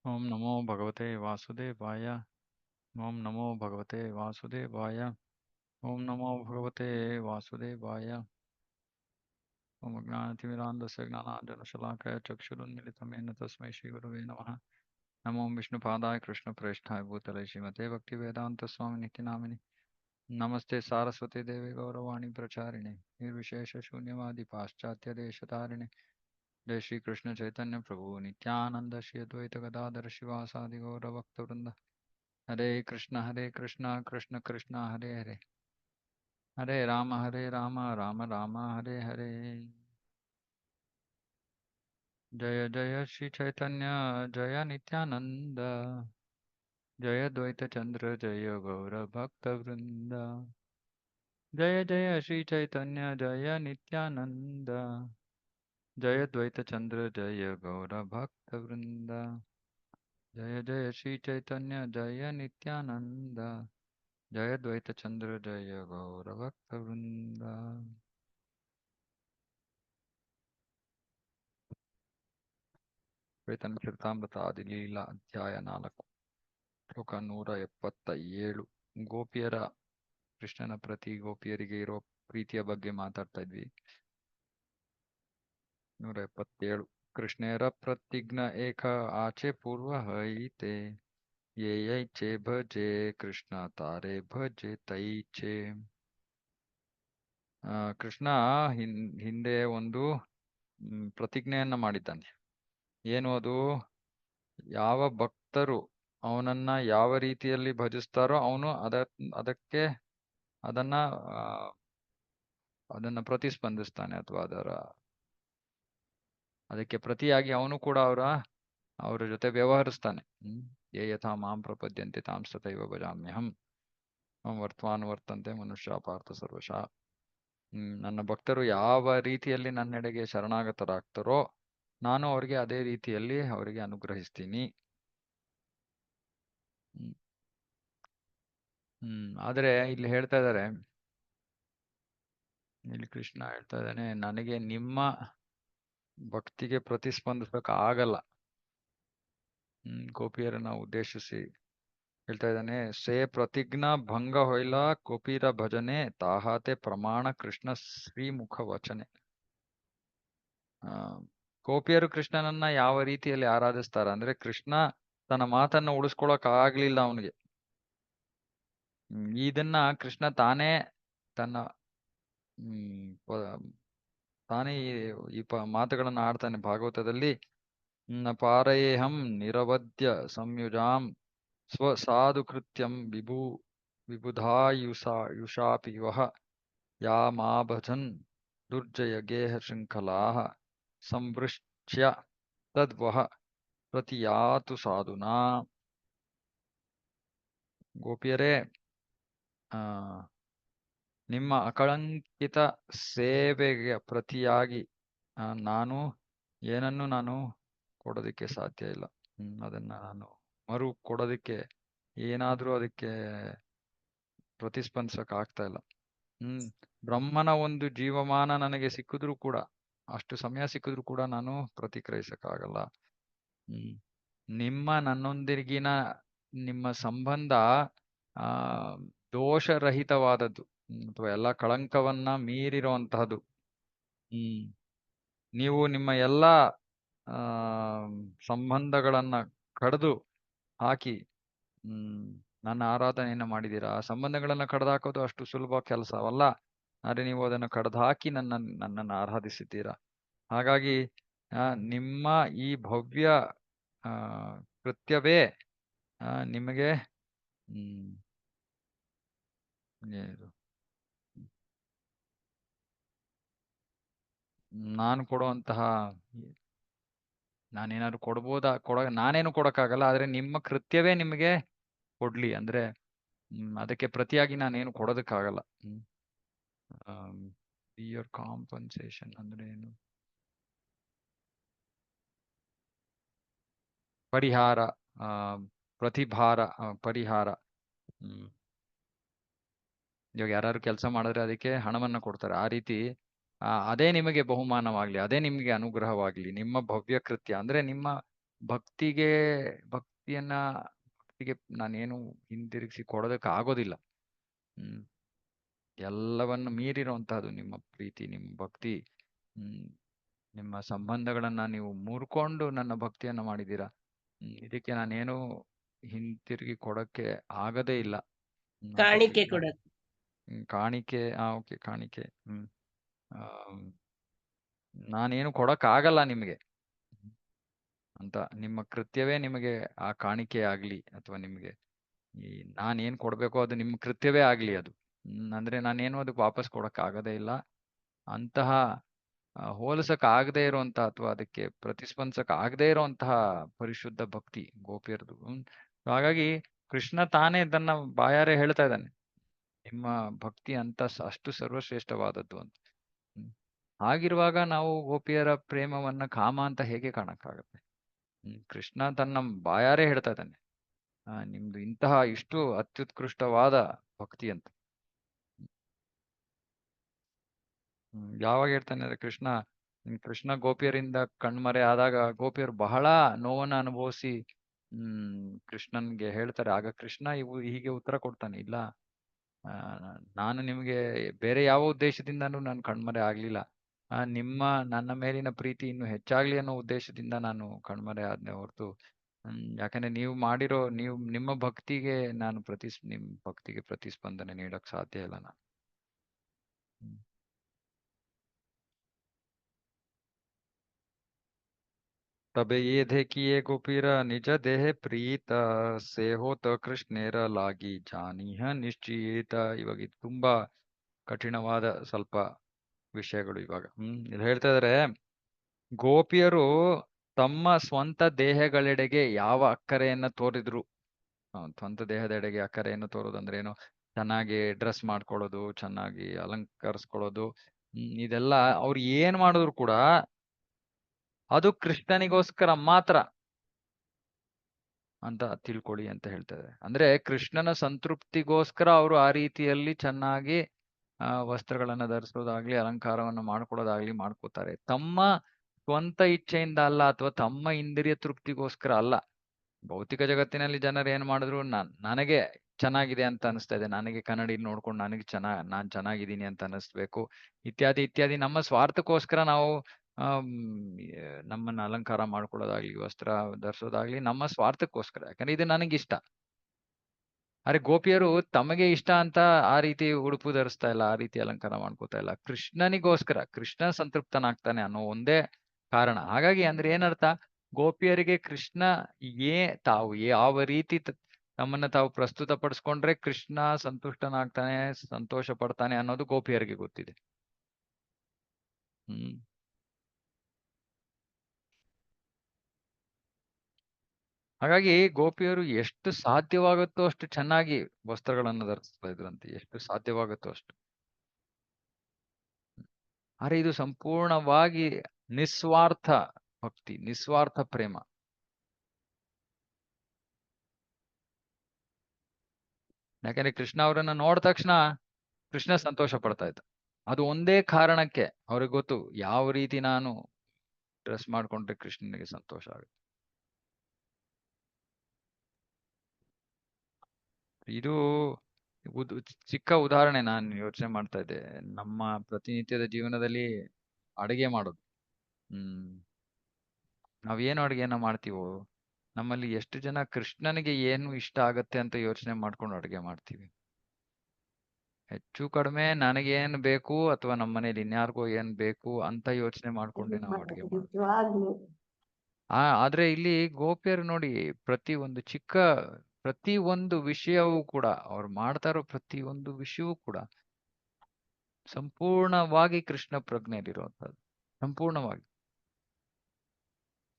ಓಂ ನಮೋ ಭಗವತೆ ವಾಸುದೇವಾಯ. ಓಂ ನಮೋ ಭಗವತೆ ವಾಸುದೇವಾಯ. ಓಂ ನಮೋ ಭಗವತೆ ವಾಸುದೇವಾಯ. ಓಂ ಜ್ಞಾನತಿಮಿರಾಂಧಸ್ಯ ಜ್ಞಾನಾಂಜನಶಲಾಕಯ ಚಕ್ಷುರುನ್ಮಿಲಿತಮೇನ ತಸ್ಮೈ ಶ್ರೀಗುರುವೇ ನಮಃ. ನಮೋ ವಿಷ್ಣುಪಾದಾಯ ಕೃಷ್ಣಪ್ರೇಷ್ಠಾಯ ಭೂತಲೆ ಶ್ರೀಮತೆ ಭಕ್ತಿವೇದಾಂತ ಸ್ವಾಮಿ ನಿತ್ಯನಾಮಿನಿ. ನಮಸ್ತೆ ಸಾರಸ್ವತಿ ದೇವಿ ಗೌರವಾಣಿ ಪ್ರಚಾರಿಣೆ ನಿರ್ವಿಶೇಷ ಶೂನ್ಯವಾದಿ ಪಾಶ್ಚಾತ್ಯ ದೇಶಧಾರಿಣೆ. जय श्री कृष्ण चैतन्य प्रभु नित्यानंद श्री अद्वैत गदाधर शिवासादि गौर भक्त वृंद. हरे कृष्ण कृष्ण कृष्ण हरे हरे. हरे राम राम राम हरे हरे. जय जय श्री चैतन्य जय नित्यानंद. जय द्वैत चंद्र जय गौर भक्त वृंद. जय जय श्री चैतन्य जय नित्यानंद. जय द्वैत चंद्र जय गौर भक्त वृंद. जय जय श्री चैतन्य जय नित्यानंद. जय द्वैत चंद्र जय गौर भक्त वृंद. ಚೈತನ್ಯ ಚರಿತಾಮೃತ ಆದಿಲೀಲಾ ಅಧ್ಯಾಯ 4 ಶ್ಲೋಕ 177. ಗೋಪಿಯರ ಕೃಷ್ಣನ ಪ್ರತಿ ಗೋಪಿಯರಿಗೆ ಇರೋ ಪ್ರೀತಿಯ ಬಗ್ಗೆ ಮಾತಾಡ್ತಾ ಇದ್ವಿ. 177. ಕೃಷ್ಣೇರ ಪ್ರತಿಜ್ಞ ಏಕ ಆಚೆ ಪೂರ್ವ ಹೈತೆ ಯೇ ಯೈಚೆ ಭಜೆ ಕೃಷ್ಣ ತಾರೆ ಭಜೆ ತೈಚೆ. ಕೃಷ್ಣ ಹಿಂದೆ ಒಂದು ಪ್ರತಿಜ್ಞೆಯನ್ನ ಮಾಡಿದ್ದಾನೆ. ಏನು ಅದು? ಯಾವ ಭಕ್ತರು ಅವನನ್ನ ಯಾವ ರೀತಿಯಲ್ಲಿ ಭಜಿಸ್ತಾರೋ ಅವನು ಅದಕ್ಕೆ ಅದನ್ನ ಪ್ರತಿಸ್ಪಂದಿಸ್ತಾನೆ, ಅಥವಾ ಅದಕ್ಕೆ ಪ್ರತಿಯಾಗಿ ಅವನು ಕೂಡ ಅವರ ಜೊತೆ ವ್ಯವಹರಿಸ್ತಾನೆ. ಯೇ ಯಥಾ ಮಾಂ ಪ್ರಪದ್ಯಂತೆ ತಾಂ ತಥೈವ ಭಜಾಮ್ಯಹಂ ವರ್ತಂತೆ ಮನುಷ್ಯ ಪಾರ್ಥ ಸರ್ವಶಃ. ನನ್ನ ಭಕ್ತರು ಯಾವ ರೀತಿಯಲ್ಲಿ ನನ್ನೆಡೆಗೆ ಶರಣಾಗತರಾಗ್ತಾರೋ ನಾನು ಅವರಿಗೆ ಅದೇ ರೀತಿಯಲ್ಲಿ ಅವರಿಗೆ ಅನುಗ್ರಹಿಸ್ತೀನಿ. ಆದ್ರೆ ಇಲ್ಲಿ ಹೇಳ್ತಾ ಇದ್ದಾರೆ, ಇಲ್ಲಿ ಕೃಷ್ಣ ಹೇಳ್ತಾ ಇದ್ದಾನೆ, ನನಗೆ ನಿಮ್ಮ ಭಕ್ತಿಗೆ ಪ್ರತಿಸ್ಪಂದಿಸಕ್ ಆಗಲ್ಲ. ಗೋಪಿಯರನ್ನ ಉದ್ದೇಶಿಸಿ ಹೇಳ್ತಾ ಇದ್ದಾನೆ, ಸೇ ಪ್ರತಿಜ್ಞಾ ಭಂಗ ಹೊಯ್ಲ ಗೋಪಿರ ಭಜನೆ ತಾಹಾತೆ ಪ್ರಮಾಣ ಕೃಷ್ಣ ಶ್ರೀಮುಖ ವಚನೆ. ಗೋಪಿಯರು ಕೃಷ್ಣನನ್ನ ಯಾವ ರೀತಿಯಲ್ಲಿ ಆರಾಧಿಸ್ತಾರ ಅಂದ್ರೆ, ಕೃಷ್ಣ ತನ್ನ ಮಾತನ್ನ ಉಳಿಸ್ಕೊಳಕ್ ಆಗ್ಲಿಲ್ಲ ಅವನಿಗೆ. ಇದನ್ನ ಕೃಷ್ಣ ತಾನೇ ಈ ಮಾತುಗಳನ್ನ ಆಡ್ತಾನೆ ಭಾಗವತದಲ್ಲಿ. ಪಾರಯೇಹಂ ನಿರವಧ್ಯ ಸಂಯುಜಾಂ ಸ್ವಸಾಧು ಕೃತ್ಯಂ ವಿಬುಧಾಯುಷಾಪಿ ವಹ ಯಾ ಮಾ ಭಜನ್ ದುರ್ಜಯ ಗೇಹ ಶೃಂಖಲಾಃ ಸಂವೃಶ್ಚ್ಯ ತದ್ವಹ ಪ್ರತಿಯಾತು ಸಾಧುನಾ. ಗೋಪಿಯರೇ, ನಿಮ್ಮ ಅಕಳಂಕಿತ ಸೇವೆಗೆ ಪ್ರತಿಯಾಗಿ ಏನನ್ನು ನಾನು ಕೊಡೋದಕ್ಕೆ ಸಾಧ್ಯ ಇಲ್ಲ. ಅದನ್ನ ನಾನು ಮರು ಕೊಡೋದಕ್ಕೆ ಏನಾದ್ರೂ ಅದಕ್ಕೆ ಪ್ರತಿಸ್ಪಂದಿಸಕ್ ಆಗ್ತಾ ಇಲ್ಲ. ಬ್ರಹ್ಮನ ಒಂದು ಜೀವಮಾನ ನನಗೆ ಸಿಕ್ಕಿದ್ರು ಕೂಡ, ಅಷ್ಟು ಸಮಯ ಸಿಕ್ಕಿದ್ರು ಕೂಡ ನಾನು ಪ್ರತಿಕ್ರಿಯಿಸಕ್ಕಾಗಲ್ಲ. ನನ್ನೊಂದಿಗಿನ ನಿಮ್ಮ ಸಂಬಂಧ ದೋಷರಹಿತವಾದದ್ದು, ಅಥವಾ ಎಲ್ಲ ಕಳಂಕವನ್ನ ಮೀರಿರುವಂತಹದ್ದು. ನೀವು ನಿಮ್ಮ ಎಲ್ಲ ಸಂಬಂಧಗಳನ್ನ ಕಡಿದು ಹಾಕಿ ನನ್ನ ಆರಾಧನೆಯನ್ನ ಮಾಡಿದ್ದೀರಾ. ಆ ಸಂಬಂಧಗಳನ್ನ ಕಡ್ದು ಹಾಕೋದು ಅಷ್ಟು ಸುಲಭ ಕೆಲಸವಲ್ಲ. ಆದ್ರೆ ನೀವು ಅದನ್ನು ಕಡ್ದು ಹಾಕಿ ನನ್ನನ್ನು ಆರಾಧಿಸಿದ್ದೀರಾ. ಹಾಗಾಗಿ ನಿಮ್ಮ ಈ ಭವ್ಯ ಕೃತ್ಯವೇ ನಿಮಗೆ ನಾನು ಕೊಡುವಂತಹ, ನಾನೇನಾದ್ರು ನಾನೇನು ಕೊಡಕ್ಕಾಗಲ್ಲ. ಆದ್ರೆ ನಿಮ್ಮ ಕೃತ್ಯವೇ ನಿಮಗೆ ಕೊಡ್ಲಿ ಅಂದ್ರೆ ಅದಕ್ಕೆ ಪ್ರತಿಯಾಗಿ ನಾನೇನು ಕೊಡೋದಕ್ಕಾಗಲ್ಲ. ಯುವರ್ ಕಾಂಪನ್ಸೇಷನ್ ಅಂದ್ರೆ ಏನು? ಪರಿಹಾರ, ಪ್ರತಿಭಾರ, ಪರಿಹಾರ. ಇವಾಗ ಯಾರು ಕೆಲಸ ಮಾಡಿದ್ರೆ ಅದಕ್ಕೆ ಹಣವನ್ನ ಕೊಡ್ತಾರೆ. ಆ ರೀತಿ ಅದೇ ನಿಮಗೆ ಬಹುಮಾನವಾಗ್ಲಿ, ಅದೇ ನಿಮಗೆ ಅನುಗ್ರಹವಾಗ್ಲಿ. ನಿಮ್ಮ ಭವ್ಯ ಕೃತ್ಯ ಅಂದ್ರೆ ನಿಮ್ಮ ಭಕ್ತಿಗೆ ಭಕ್ತಿಯನ್ನ ಭಕ್ತಿಗೆ ನಾನೇನು ಹಿಂದಿರುಗಿಸಿ ಕೊಡೋದಕ್ಕೆ ಆಗೋದಿಲ್ಲ. ಹ್ಮ್ ಎಲ್ಲವನ್ನು ಮೀರಿರುವಂತಹದ್ದು ನಿಮ್ಮ ಪ್ರೀತಿ, ನಿಮ್ಮ ಭಕ್ತಿ. ಹ್ಮ್ ನಿಮ್ಮ ಸಂಬಂಧಗಳನ್ನ ನೀವು ಮುರ್ಕೊಂಡು ನನ್ನ ಭಕ್ತಿಯನ್ನ ಮಾಡಿದ್ದೀರಾ. ಇದಕ್ಕೆ ನಾನೇನು ಹಿಂತಿರುಗಿ ಕೊಡಕ್ಕೆ ಆಗದೇ ಇಲ್ಲ. ಅಂತ ಕಾಣಿಕೆ ಕೊಡ. ಕಾಣಿಕೆ ಓಕೆ ಕಾಣಿಕೆ. ಆಮ್, ನಾನೇನು ಕೊಡಕ್ ಆಗಲ್ಲ ನಿಮ್ಗೆ ಅಂತ. ನಿಮ್ಮ ಕೃತ್ಯವೇ ನಿಮಗೆ ಆ ಕಾಣಿಕೆ ಆಗ್ಲಿ, ಅಥವಾ ನಿಮ್ಗೆ ಈ ನಾನೇನ್ ಕೊಡ್ಬೇಕೋ ಅದು ನಿಮ್ ಕೃತ್ಯವೇ ಆಗ್ಲಿ ಅದು. ಅಂದ್ರೆ ನಾನೇನು ಅದಕ್ಕೆ ವಾಪಸ್ ಕೊಡಕ್ ಆಗದೇ ಇಲ್ಲ. ಅಂತಹ ಹೋಲಿಸಕ್ ಆಗದೇ ಇರುವಂತಹ ಅಥವಾ ಅದಕ್ಕೆ ಪ್ರತಿಸ್ಪಂದಿಸಕ್ ಆಗದೇ ಇರುವಂತಹ ಪರಿಶುದ್ಧ ಭಕ್ತಿ ಗೋಪಿಯರದು. ಹಾಗಾಗಿ ಕೃಷ್ಣ ತಾನೇ ಇದನ್ನ ಬಾಯಾರೆ ಹೇಳ್ತಾ ಇದ್ದಾನೆ, ನಿಮ್ಮ ಭಕ್ತಿ ಅಂತ ಅಷ್ಟು ಸರ್ವಶ್ರೇಷ್ಠವಾದದ್ದು ಅಂತ. ಹಾಗಿರುವಾಗ ನಾವು ಗೋಪಿಯರ ಪ್ರೇಮವನ್ನ ಕಾಮ ಅಂತ ಹೇಗೆ ಕಾಣಕ್ಕಾಗತ್ತೆ? ಕೃಷ್ಣ ತನ್ನ ಬಾಯಾರೆ ಹೇಳ್ತಾ ಇದ್ದಾನೆ, ನಿಮ್ದು ಇಂತಹ ಇಷ್ಟು ಅತ್ಯುತ್ಕೃಷ್ಟವಾದ ಭಕ್ತಿ ಅಂತ. ಯಾವಾಗ ಹೇಳ್ತಾನೆ ಅಂದ್ರೆ ಕೃಷ್ಣ ಗೋಪಿಯರಿಂದ ಕಣ್ಮರೆ ಆದಾಗ ಗೋಪಿಯರು ಬಹಳ ನೋವನ್ನ ಅನುಭವಿಸಿ ಕೃಷ್ಣನ್ಗೆ ಹೇಳ್ತಾರೆ. ಆಗ ಕೃಷ್ಣ ಹೀಗೆ ಉತ್ತರ ಕೊಡ್ತಾನೆ, ಇಲ್ಲ, ನಾನು ನಿಮ್ಗೆ ಬೇರೆ ಯಾವ ಉದ್ದೇಶದಿಂದನೂ ನಾನು ಕಣ್ಮರೆ ಆಗ್ಲಿಲ್ಲ. ನಿಮ್ಮ ನನ್ನ ಮೇಲಿನ ಪ್ರೀತಿ ಇನ್ನು ಹೆಚ್ಚಾಗ್ಲಿ ಅನ್ನೋ ಉದ್ದೇಶದಿಂದ ನಾನು ಕಣ್ಮರೆ ಆದ್ನೆ ಹೊರತು, ಯಾಕಂದ್ರೆ ನೀವು ನಿಮ್ಮ ಭಕ್ತಿಗೆ ನಾನು ನಿಮ್ ಭಕ್ತಿಗೆ ಪ್ರತಿಸ್ಪಂದನೆ ನೀಡಕ್ ಸಾಧ್ಯ ಇಲ್ಲ ನಾನು. तबे ये देखिए गोपीर निज देह ಪ್ರೀತ ಸೇ ಹೋತ ಕೃಷ್ಣೇರ ಲಾಗಿ ಜಾನಿಹ ನಿಶ್ಚಯಿತ. ಇವಾಗ ಇದು ತುಂಬಾ ಕಠಿಣವಾದ ಸ್ವಲ್ಪ ವಿಷಯಗಳು. ಇವಾಗ ಇದು ಹೇಳ್ತಾ ಇದಾರೆ, ಗೋಪಿಯರು ತಮ್ಮ ಸ್ವಂತ ದೇಹಗಳೆಡೆಗೆ ಯಾವ ಅಕ್ಕರೆಯನ್ನ ತೋರಿದ್ರು. ಸ್ವಂತ ದೇಹದೆಡೆಗೆ ಅಕ್ಕರೆಯನ್ನು ತೋರೋದಂದ್ರೆ ಏನು? ಚೆನ್ನಾಗಿ ಡ್ರೆಸ್ ಮಾಡ್ಕೊಳ್ಳೋದು, ಚೆನ್ನಾಗಿ ಅಲಂಕರಿಸ್ಕೊಳ್ಳೋದು, ಇದೆಲ್ಲ ಅವ್ರು ಏನ್ ಮಾಡಿದ್ರು ಕೂಡ ಅದು ಕೃಷ್ಣನಿಗೋಸ್ಕರ ಮಾತ್ರ ಅಂತ ತಿಳ್ಕೊಳ್ಳಿ ಅಂತ ಹೇಳ್ತಾರೆ. ಅಂದ್ರೆ ಕೃಷ್ಣನ ಸಂತೃಪ್ತಿಗೋಸ್ಕರ ಅವರು ಆ ರೀತಿಯಲ್ಲಿ ಚೆನ್ನಾಗಿ ವಸ್ತ್ರಗಳನ್ನ ಧರಿಸೋದಾಗ್ಲಿ, ಅಲಂಕಾರವನ್ನು ಮಾಡ್ಕೊಳ್ಳೋದಾಗ್ಲಿ ಮಾಡ್ಕೋತಾರೆ. ತಮ್ಮ ಸ್ವಂತ ಇಚ್ಛೆಯಿಂದ ಅಲ್ಲ, ಅಥವಾ ತಮ್ಮ ಇಂದ್ರಿಯ ತೃಪ್ತಿಗೋಸ್ಕರ ಅಲ್ಲ. ಭೌತಿಕ ಜಗತ್ತಿನಲ್ಲಿ ಜನರು ಏನ್ ಮಾಡಿದ್ರು, ನನಗೆ ಚೆನ್ನಾಗಿದೆ ಅಂತ ಅನಿಸ್ತಾ ಇದೆ, ನನಗೆ ಕನ್ನಡಿ ನೋಡ್ಕೊಂಡು ನನಗೆ ನಾನ್ ಚೆನ್ನಾಗಿದ್ದೀನಿ ಅಂತ ಅನಿಸ್ಬೇಕು, ಇತ್ಯಾದಿ ಇತ್ಯಾದಿ. ನಮ್ಮ ಸ್ವಾರ್ಥಕ್ಕೋಸ್ಕರ ನಾವು ನಮ್ಮನ್ನ ಅಲಂಕಾರ ಮಾಡ್ಕೊಳ್ಳೋದಾಗ್ಲಿ, ವಸ್ತ್ರ ಧರಿಸೋದಾಗ್ಲಿ ನಮ್ಮ ಸ್ವಾರ್ಥಕ್ಕೋಸ್ಕರ, ಯಾಕಂದ್ರೆ ಇದು ನನಗಿಷ್ಟ. ಆದ್ರೆ ಗೋಪಿಯರು ತಮಗೆ ಇಷ್ಟ ಅಂತ ಆ ರೀತಿ ಉಡುಪು ಧರಿಸ್ತಾ ಇಲ್ಲ, ಆ ರೀತಿ ಅಲಂಕಾರ ಮಾಡ್ಕೋತಾ ಇಲ್ಲ. ಕೃಷ್ಣನಿಗೋಸ್ಕರ, ಕೃಷ್ಣ ಸಂತೃಪ್ತನಾಗ್ತಾನೆ ಅನ್ನೋ ಒಂದೇ ಕಾರಣ. ಹಾಗಾಗಿ ಅಂದ್ರೆ ಏನರ್ಥ? ಗೋಪಿಯರಿಗೆ ಕೃಷ್ಣ ತಾವು ಯಾವ ರೀತಿ ತಮ್ಮನ್ನ ತಾವು ಪ್ರಸ್ತುತ ಪಡಿಸ್ಕೊಂಡ್ರೆ ಕೃಷ್ಣ ಸಂತುಷ್ಟನಾಗ್ತಾನೆ, ಸಂತೋಷ ಪಡ್ತಾನೆ ಅನ್ನೋದು ಗೋಪಿಯರಿಗೆ ಗೊತ್ತಿದೆ. ಹಾಗಾಗಿ ಗೋಪಿಯರು ಎಷ್ಟು ಸಾಧ್ಯವಾಗುತ್ತೋ ಅಷ್ಟು ಚೆನ್ನಾಗಿ ವಸ್ತ್ರಗಳನ್ನು ಧರಿಸ್ತಾ ಇದ್ರಂತೆ, ಎಷ್ಟು ಸಾಧ್ಯವಾಗುತ್ತೋ ಅಷ್ಟು. ಆದ್ರೆ ಇದು ಸಂಪೂರ್ಣವಾಗಿ ನಿಸ್ವಾರ್ಥ ಭಕ್ತಿ, ನಿಸ್ವಾರ್ಥ ಪ್ರೇಮ. ಯಾಕಂದ್ರೆ ಕೃಷ್ಣ ಅವರನ್ನ ನೋಡಿದ ತಕ್ಷಣ ಕೃಷ್ಣ ಸಂತೋಷ ಪಡ್ತಾ ಇದ್ದ. ಅದು ಒಂದೇ ಕಾರಣಕ್ಕೆ ಅವ್ರಿಗೆ ಗೊತ್ತು, ಯಾವ ರೀತಿ ನಾನು ಡ್ರೆಸ್ ಮಾಡ್ಕೊಂಡ್ರೆ ಕೃಷ್ಣನಿಗೆ ಸಂತೋಷ ಆಗುತ್ತೆ. ಇದು ಚಿಕ್ಕ ಉದಾಹರಣೆ ನಾನು ಯೋಚನೆ ಮಾಡ್ತಾ ಇದ್ದೆ. ನಮ್ಮ ಪ್ರತಿನಿತ್ಯದ ಜೀವನದಲ್ಲಿ ಅಡುಗೆ ಮಾಡೋದು, ನಾವೇನು ಅಡುಗೆನ ಮಾಡ್ತೀವೋ, ನಮ್ಮಲ್ಲಿ ಎಷ್ಟು ಜನ ಕೃಷ್ಣನಿಗೆ ಏನು ಇಷ್ಟ ಆಗತ್ತೆ ಅಂತ ಯೋಚನೆ ಮಾಡ್ಕೊಂಡು ಅಡುಗೆ ಮಾಡ್ತೀವಿ? ಹೆಚ್ಚು ಕಡಿಮೆ ನನಗೇನ್ ಬೇಕು ಅಥವಾ ನಮ್ಮ ಮನೇಲಿ ಇನ್ಯಾರಿಗೋ ಏನ್ ಬೇಕು ಅಂತ ಯೋಚನೆ ಮಾಡ್ಕೊಂಡೆ ನಾವು ಅಡುಗೆ ಮಾಡೋದು. ಆದ್ರೆ ಇಲ್ಲಿ ಗೋಪಿಯರು ನೋಡಿ, ಪ್ರತಿ ಒಂದು ವಿಷಯವೂ ಕೂಡ, ಅವ್ರು ಮಾಡ್ತಾ ಇರೋ ಪ್ರತಿ ಒಂದು ವಿಷಯವೂ ಕೂಡ ಸಂಪೂರ್ಣವಾಗಿ ಕೃಷ್ಣ ಪ್ರಜ್ಞೆಯಲ್ಲಿರುವಂತದ್ದು. ಸಂಪೂರ್ಣವಾಗಿ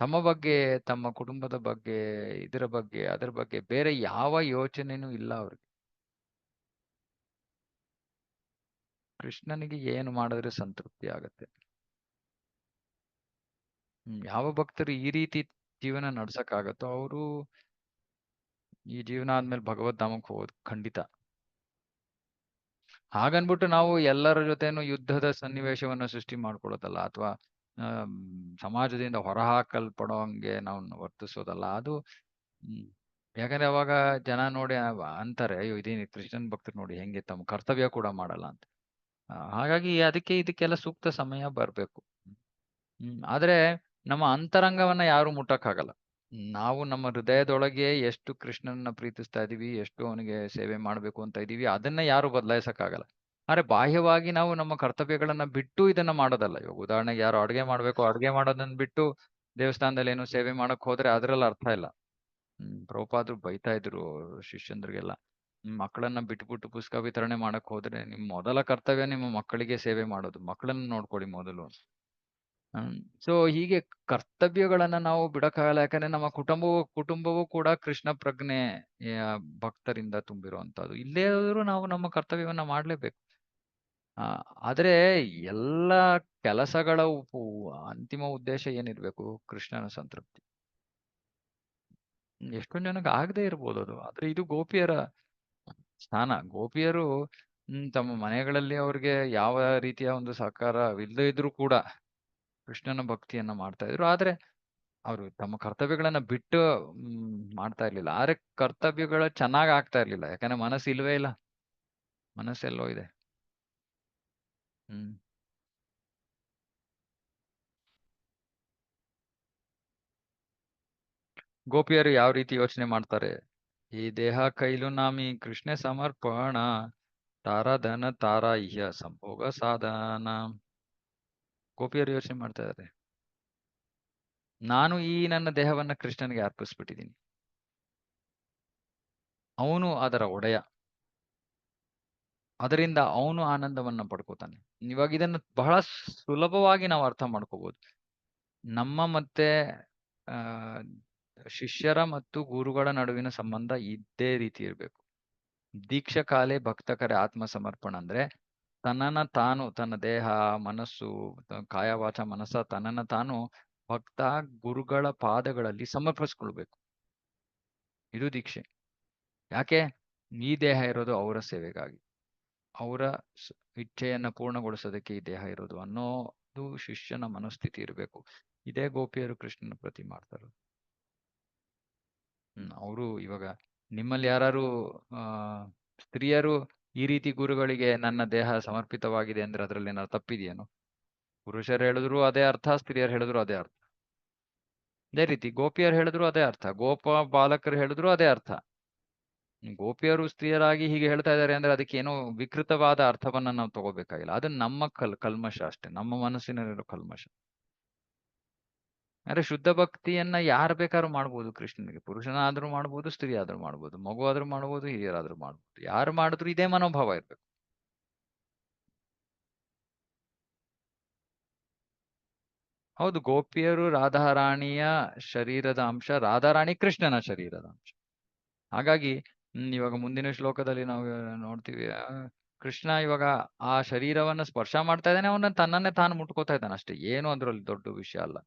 ತಮ್ಮ ಬಗ್ಗೆ, ತಮ್ಮ ಕುಟುಂಬದ ಬಗ್ಗೆ, ಅದರ ಬಗ್ಗೆ ಬೇರೆ ಯಾವ ಯೋಚನೆನೂ ಇಲ್ಲ ಅವ್ರಿಗೆ. ಕೃಷ್ಣನಿಗೆ ಏನು ಮಾಡಿದ್ರೆ ಸಂತೃಪ್ತಿ ಆಗತ್ತೆ. ಯಾವ ಭಕ್ತರು ಈ ರೀತಿ ಜೀವನ ನಡ್ಸಕ್ಕಾಗತ್ತೋ ಅವರು ಈ ಜೀವನ ಆದ್ಮೇಲೆ ಭಗವದ್ಧಾಮಕ್ಕೆ ಹೋಗೋದು ಖಂಡಿತ. ಹಾಗನ್ಬಿಟ್ಟು ನಾವು ಎಲ್ಲರ ಜೊತೆನೂ ಯುದ್ಧದ ಸನ್ನಿವೇಶವನ್ನ ಸೃಷ್ಟಿ ಮಾಡ್ಕೊಳ್ಳೋದಲ್ಲ, ಅಥವಾ ಸಮಾಜದಿಂದ ಹೊರಹಾಕಲ್ಪಡೋಂಗೆ ನಾವು ವರ್ತಿಸೋದಲ್ಲ. ಅದು ಹ್ಮ್ ಯಾಕಂದ್ರೆ ಅವಾಗ ಜನ ನೋಡಿ ಅಂತಾರೆ, ಅಯ್ಯೋ ಇದೇನು ಕ್ರಿಶ್ಚಿಯನ್ ಭಕ್ತರು ನೋಡಿ ಹೆಂಗೆ ತಮ್ಮ ಕರ್ತವ್ಯ ಕೂಡ ಮಾಡಲ್ಲ ಅಂತ. ಹಾಗಾಗಿ ಅದಕ್ಕೆ ಇದಕ್ಕೆಲ್ಲ ಸೂಕ್ತ ಸಮಯ ಬರ್ಬೇಕು. ಆದ್ರೆ ನಮ್ಮ ಅಂತರಂಗವನ್ನ ಯಾರು ಮುಟ್ಟಕ್ಕಾಗಲ್ಲ. ನಾವು ನಮ್ಮ ಹೃದಯದೊಳಗೆ ಎಷ್ಟು ಕೃಷ್ಣನನ್ನ ಪ್ರೀತಿಸ್ತಾ ಇದೀವಿ, ಎಷ್ಟು ಅವನಿಗೆ ಸೇವೆ ಮಾಡ್ಬೇಕು ಅಂತ ಇದೀವಿ, ಅದನ್ನ ಯಾರು ಬದಲಾಯಿಸಕ್ಕಾಗಲ್ಲ. ಆದ್ರೆ ಬಾಹ್ಯವಾಗಿ ನಾವು ನಮ್ಮ ಕರ್ತವ್ಯಗಳನ್ನ ಬಿಟ್ಟು ಇದನ್ನ ಮಾಡೋದಲ್ಲ. ಇವಾಗ ಉದಾಹರಣೆಗೆ ಯಾರು ಅಡ್ಗೆ ಮಾಡ್ಬೇಕು, ಅಡ್ಗೆ ಮಾಡೋದನ್ನ ಬಿಟ್ಟು ದೇವಸ್ಥಾನದಲ್ಲಿ ಏನೋ ಸೇವೆ ಮಾಡಕ್ ಹೋದ್ರೆ ಅದ್ರಲ್ಲಿ ಅರ್ಥ ಇಲ್ಲ. ಪ್ರಭುಪಾದ್ರು ಬೈತಾ ಇದ್ರು ಶಿಷ್ಯಂದ್ರಿಗೆಲ್ಲ. ಮಕ್ಕಳನ್ನ ಬಿಟ್ಬಿಟ್ಟು ಪುಸ್ತಕ ವಿತರಣೆ ಮಾಡಕ್ ಹೋದ್ರೆ ನಿಮ್ ಮೊದಲ ಕರ್ತವ್ಯ ನಿಮ್ಮ ಮಕ್ಕಳಿಗೆ ಸೇವೆ ಮಾಡೋದು. ಮಕ್ಕಳನ್ನ ನೋಡ್ಕೊಳ್ಳಿ ಮೊದಲು. ಸೊ ಹೀಗೆ ಕರ್ತವ್ಯಗಳನ್ನ ನಾವು ಬಿಡಕ್ಕಾಗಲ್ಲ. ಯಾಕಂದ್ರೆ ನಮ್ಮ ಕುಟುಂಬವೂ ಕೂಡ ಕೃಷ್ಣ ಪ್ರಜ್ಞೆ ಭಕ್ತರಿಂದ ತುಂಬಿರುವಂತದ್ದು. ಇಲ್ಲೇ ಆದ್ರೂ ನಾವು ನಮ್ಮ ಕರ್ತವ್ಯವನ್ನ ಮಾಡ್ಲೇಬೇಕು. ಆದ್ರೆ ಎಲ್ಲ ಕೆಲಸಗಳ ಅಂತಿಮ ಉದ್ದೇಶ ಏನಿರ್ಬೇಕು? ಕೃಷ್ಣನ ಸಂತೃಪ್ತಿ. ಎಷ್ಟೊಂದ್ ಜನಕ್ಕೆ ಆಗದೆ ಇರ್ಬೋದು ಅದು. ಆದ್ರೆ ಇದು ಗೋಪಿಯರ ಸ್ಥಾನ. ಗೋಪಿಯರು ತಮ್ಮ ಮನೆಗಳಲ್ಲಿ ಅವ್ರಿಗೆ ಯಾವ ರೀತಿಯ ಒಂದು ಸಹಕಾರವಿಲ್ಲದೆ ಇದ್ರೂ ಕೂಡ ಕೃಷ್ಣನ ಭಕ್ತಿಯನ್ನ ಮಾಡ್ತಾ ಇದ್ರು. ಆದ್ರೆ ಅವರು ತಮ್ಮ ಕರ್ತವ್ಯಗಳನ್ನ ಬಿಟ್ಟು ಮಾಡ್ತಾ ಇರ್ಲಿಲ್ಲ. ಆದ್ರೆ ಕರ್ತವ್ಯಗಳು ಚೆನ್ನಾಗ್ ಆಗ್ತಾ ಇರ್ಲಿಲ್ಲ. ಯಾಕಂದ್ರೆ ಮನಸ್ಸು ಇಲ್ವೇ ಇಲ್ಲ. ಮನಸ್ಸೆಲ್ಲೋ ಇದೆ. ಹ್ಮ್ ಗೋಪಿಯರು ಯಾವ ರೀತಿ ಯೋಚನೆ ಮಾಡ್ತಾರೆ? ಈ ದೇಹ ಕೈಲು ನಾಮಿ ಕೃಷ್ಣ ಸಮರ್ಪಣ ತಾರಾಧನ ತಾರಾ ಇಹ ಸಂಭೋಗ ಸಾಧನ. ಗೋಪಿಯರು ಯೋಚನೆ ಮಾಡ್ತಾ ಇದ್ದಾರೆ, ನಾನು ಈ ನನ್ನ ದೇಹವನ್ನ ಕೃಷ್ಣನಿಗೆ ಅರ್ಪಿಸ್ಬಿಟ್ಟಿದ್ದೀನಿ. ಅವನು ಅದರ ಒಡೆಯ. ಅದರಿಂದ ಅವನು ಆನಂದವನ್ನ ಪಡ್ಕೋತಾನೆ. ಇವಾಗ ಇದನ್ನ ಬಹಳ ಸುಲಭವಾಗಿ ನಾವು ಅರ್ಥ ಮಾಡ್ಕೋಬಹುದು. ನಮ್ಮ ಮತ್ತೆ ಆ ಶಿಷ್ಯರ ಮತ್ತು ಗುರುಗಳ ನಡುವಿನ ಸಂಬಂಧ ಇದ್ದೇ ರೀತಿ ಇರ್ಬೇಕು. ದೀಕ್ಷಾ ಕಾಲೆ ಭಕ್ತ ಕರೆ ಆತ್ಮ ಸಮರ್ಪಣ ಅಂದ್ರೆ ತನ್ನನ್ನ ತಾನು, ತನ್ನ ದೇಹ, ಮನಸ್ಸು, ಕಾಯ ವಾಚ ಮನಸ್ಸ ತನ್ನನ್ನ ತಾನು ಭಕ್ತ ಗುರುಗಳ ಪಾದಗಳಲ್ಲಿ ಸಮರ್ಪಿಸ್ಕೊಳ್ಬೇಕು. ಇದು ದೀಕ್ಷೆ. ಯಾಕೆ? ಈ ದೇಹ ಇರೋದು ಅವರ ಸೇವೆಗಾಗಿ, ಅವರ ಇಚ್ಛೆಯನ್ನ ಪೂರ್ಣಗೊಳಿಸೋದಕ್ಕೆ ಈ ದೇಹ ಇರೋದು ಅನ್ನೋದು ಶಿಷ್ಯನ ಮನಸ್ಥಿತಿ ಇರಬೇಕು. ಇದೇ ಗೋಪಿಯರು ಕೃಷ್ಣನ ಪ್ರತಿ ಮಾಡ್ತಾರೆ. ಅವರು ಇವಾಗ ನಿಮ್ಮಲ್ಲಿ ಯಾರು ಆ ಸ್ತ್ರೀಯರು ಈ ರೀತಿ ಗುರುಗಳಿಗೆ ನನ್ನ ದೇಹ ಸಮರ್ಪಿತವಾಗಿದೆ ಅಂದ್ರೆ ಅದ್ರಲ್ಲಿ ಏನಾದ್ರು ತಪ್ಪಿದೆಯೇನು? ಪುರುಷರು ಹೇಳಿದ್ರು ಅದೇ ಅರ್ಥ, ಸ್ತ್ರೀಯರು ಹೇಳಿದ್ರು ಅದೇ ಅರ್ಥ. ಅದೇ ರೀತಿ ಗೋಪಿಯರು ಹೇಳಿದ್ರು ಅದೇ ಅರ್ಥ, ಬಾಲಕರು ಹೇಳಿದ್ರು ಅದೇ ಅರ್ಥ. ಗೋಪಿಯರು ಸ್ತ್ರೀಯರಾಗಿ ಹೀಗೆ ಹೇಳ್ತಾ ಇದ್ದಾರೆ ಅಂದ್ರೆ ಅದಕ್ಕೆ ಏನೋ ವಿಕೃತವಾದ ಅರ್ಥವನ್ನ ನಾವು ತಗೋಬೇಕಾಗಿಲ್ಲ. ಅದು ನಮ್ಮ ಕಲ್ಮಶ ಅಷ್ಟೇ, ನಮ್ಮ ಮನಸ್ಸಿನಲ್ಲಿರೋ ಕಲ್ಮಶ. ಅಂದ್ರೆ ಶುದ್ಧ ಭಕ್ತಿಯನ್ನ ಯಾರು ಬೇಕಾದ್ರೂ ಮಾಡ್ಬೋದು ಕೃಷ್ಣನಿಗೆ. ಪುರುಷನಾದ್ರೂ ಮಾಡ್ಬೋದು, ಸ್ತ್ರೀ ಆದ್ರೂ ಮಾಡ್ಬೋದು, ಮಗು ಆದ್ರೂ ಮಾಡ್ಬೋದು, ಹಿರಿಯರಾದ್ರೂ ಮಾಡ್ಬೋದು. ಯಾರು ಮಾಡಿದ್ರು ಇದೇ ಮನೋಭಾವ ಇರ್ಬೇಕು. ಹೌದು, ಗೋಪಿಯರು ರಾಧಾರಾಣಿಯ ಶರೀರದ ಅಂಶ, ರಾಧಾರಾಣಿ ಕೃಷ್ಣನ ಶರೀರದ ಅಂಶ. ಹಾಗಾಗಿ ಇವಾಗ ಮುಂದಿನ ಶ್ಲೋಕದಲ್ಲಿ ನಾವು ನೋಡ್ತೀವಿ, ಕೃಷ್ಣ ಇವಾಗ ಆ ಶರೀರವನ್ನ ಸ್ಪರ್ಶ ಮಾಡ್ತಾ ಇದ್ದಾನೆ, ಅವನ್ನ ತನ್ನನ್ನೇ ತಾನು ಮುಟ್ಕೋತಾ ಇದ್ದಾನೆ ಅಷ್ಟೇ. ಏನು ಅದ್ರಲ್ಲಿ ದೊಡ್ಡ ವಿಷಯ ಅಲ್ಲ.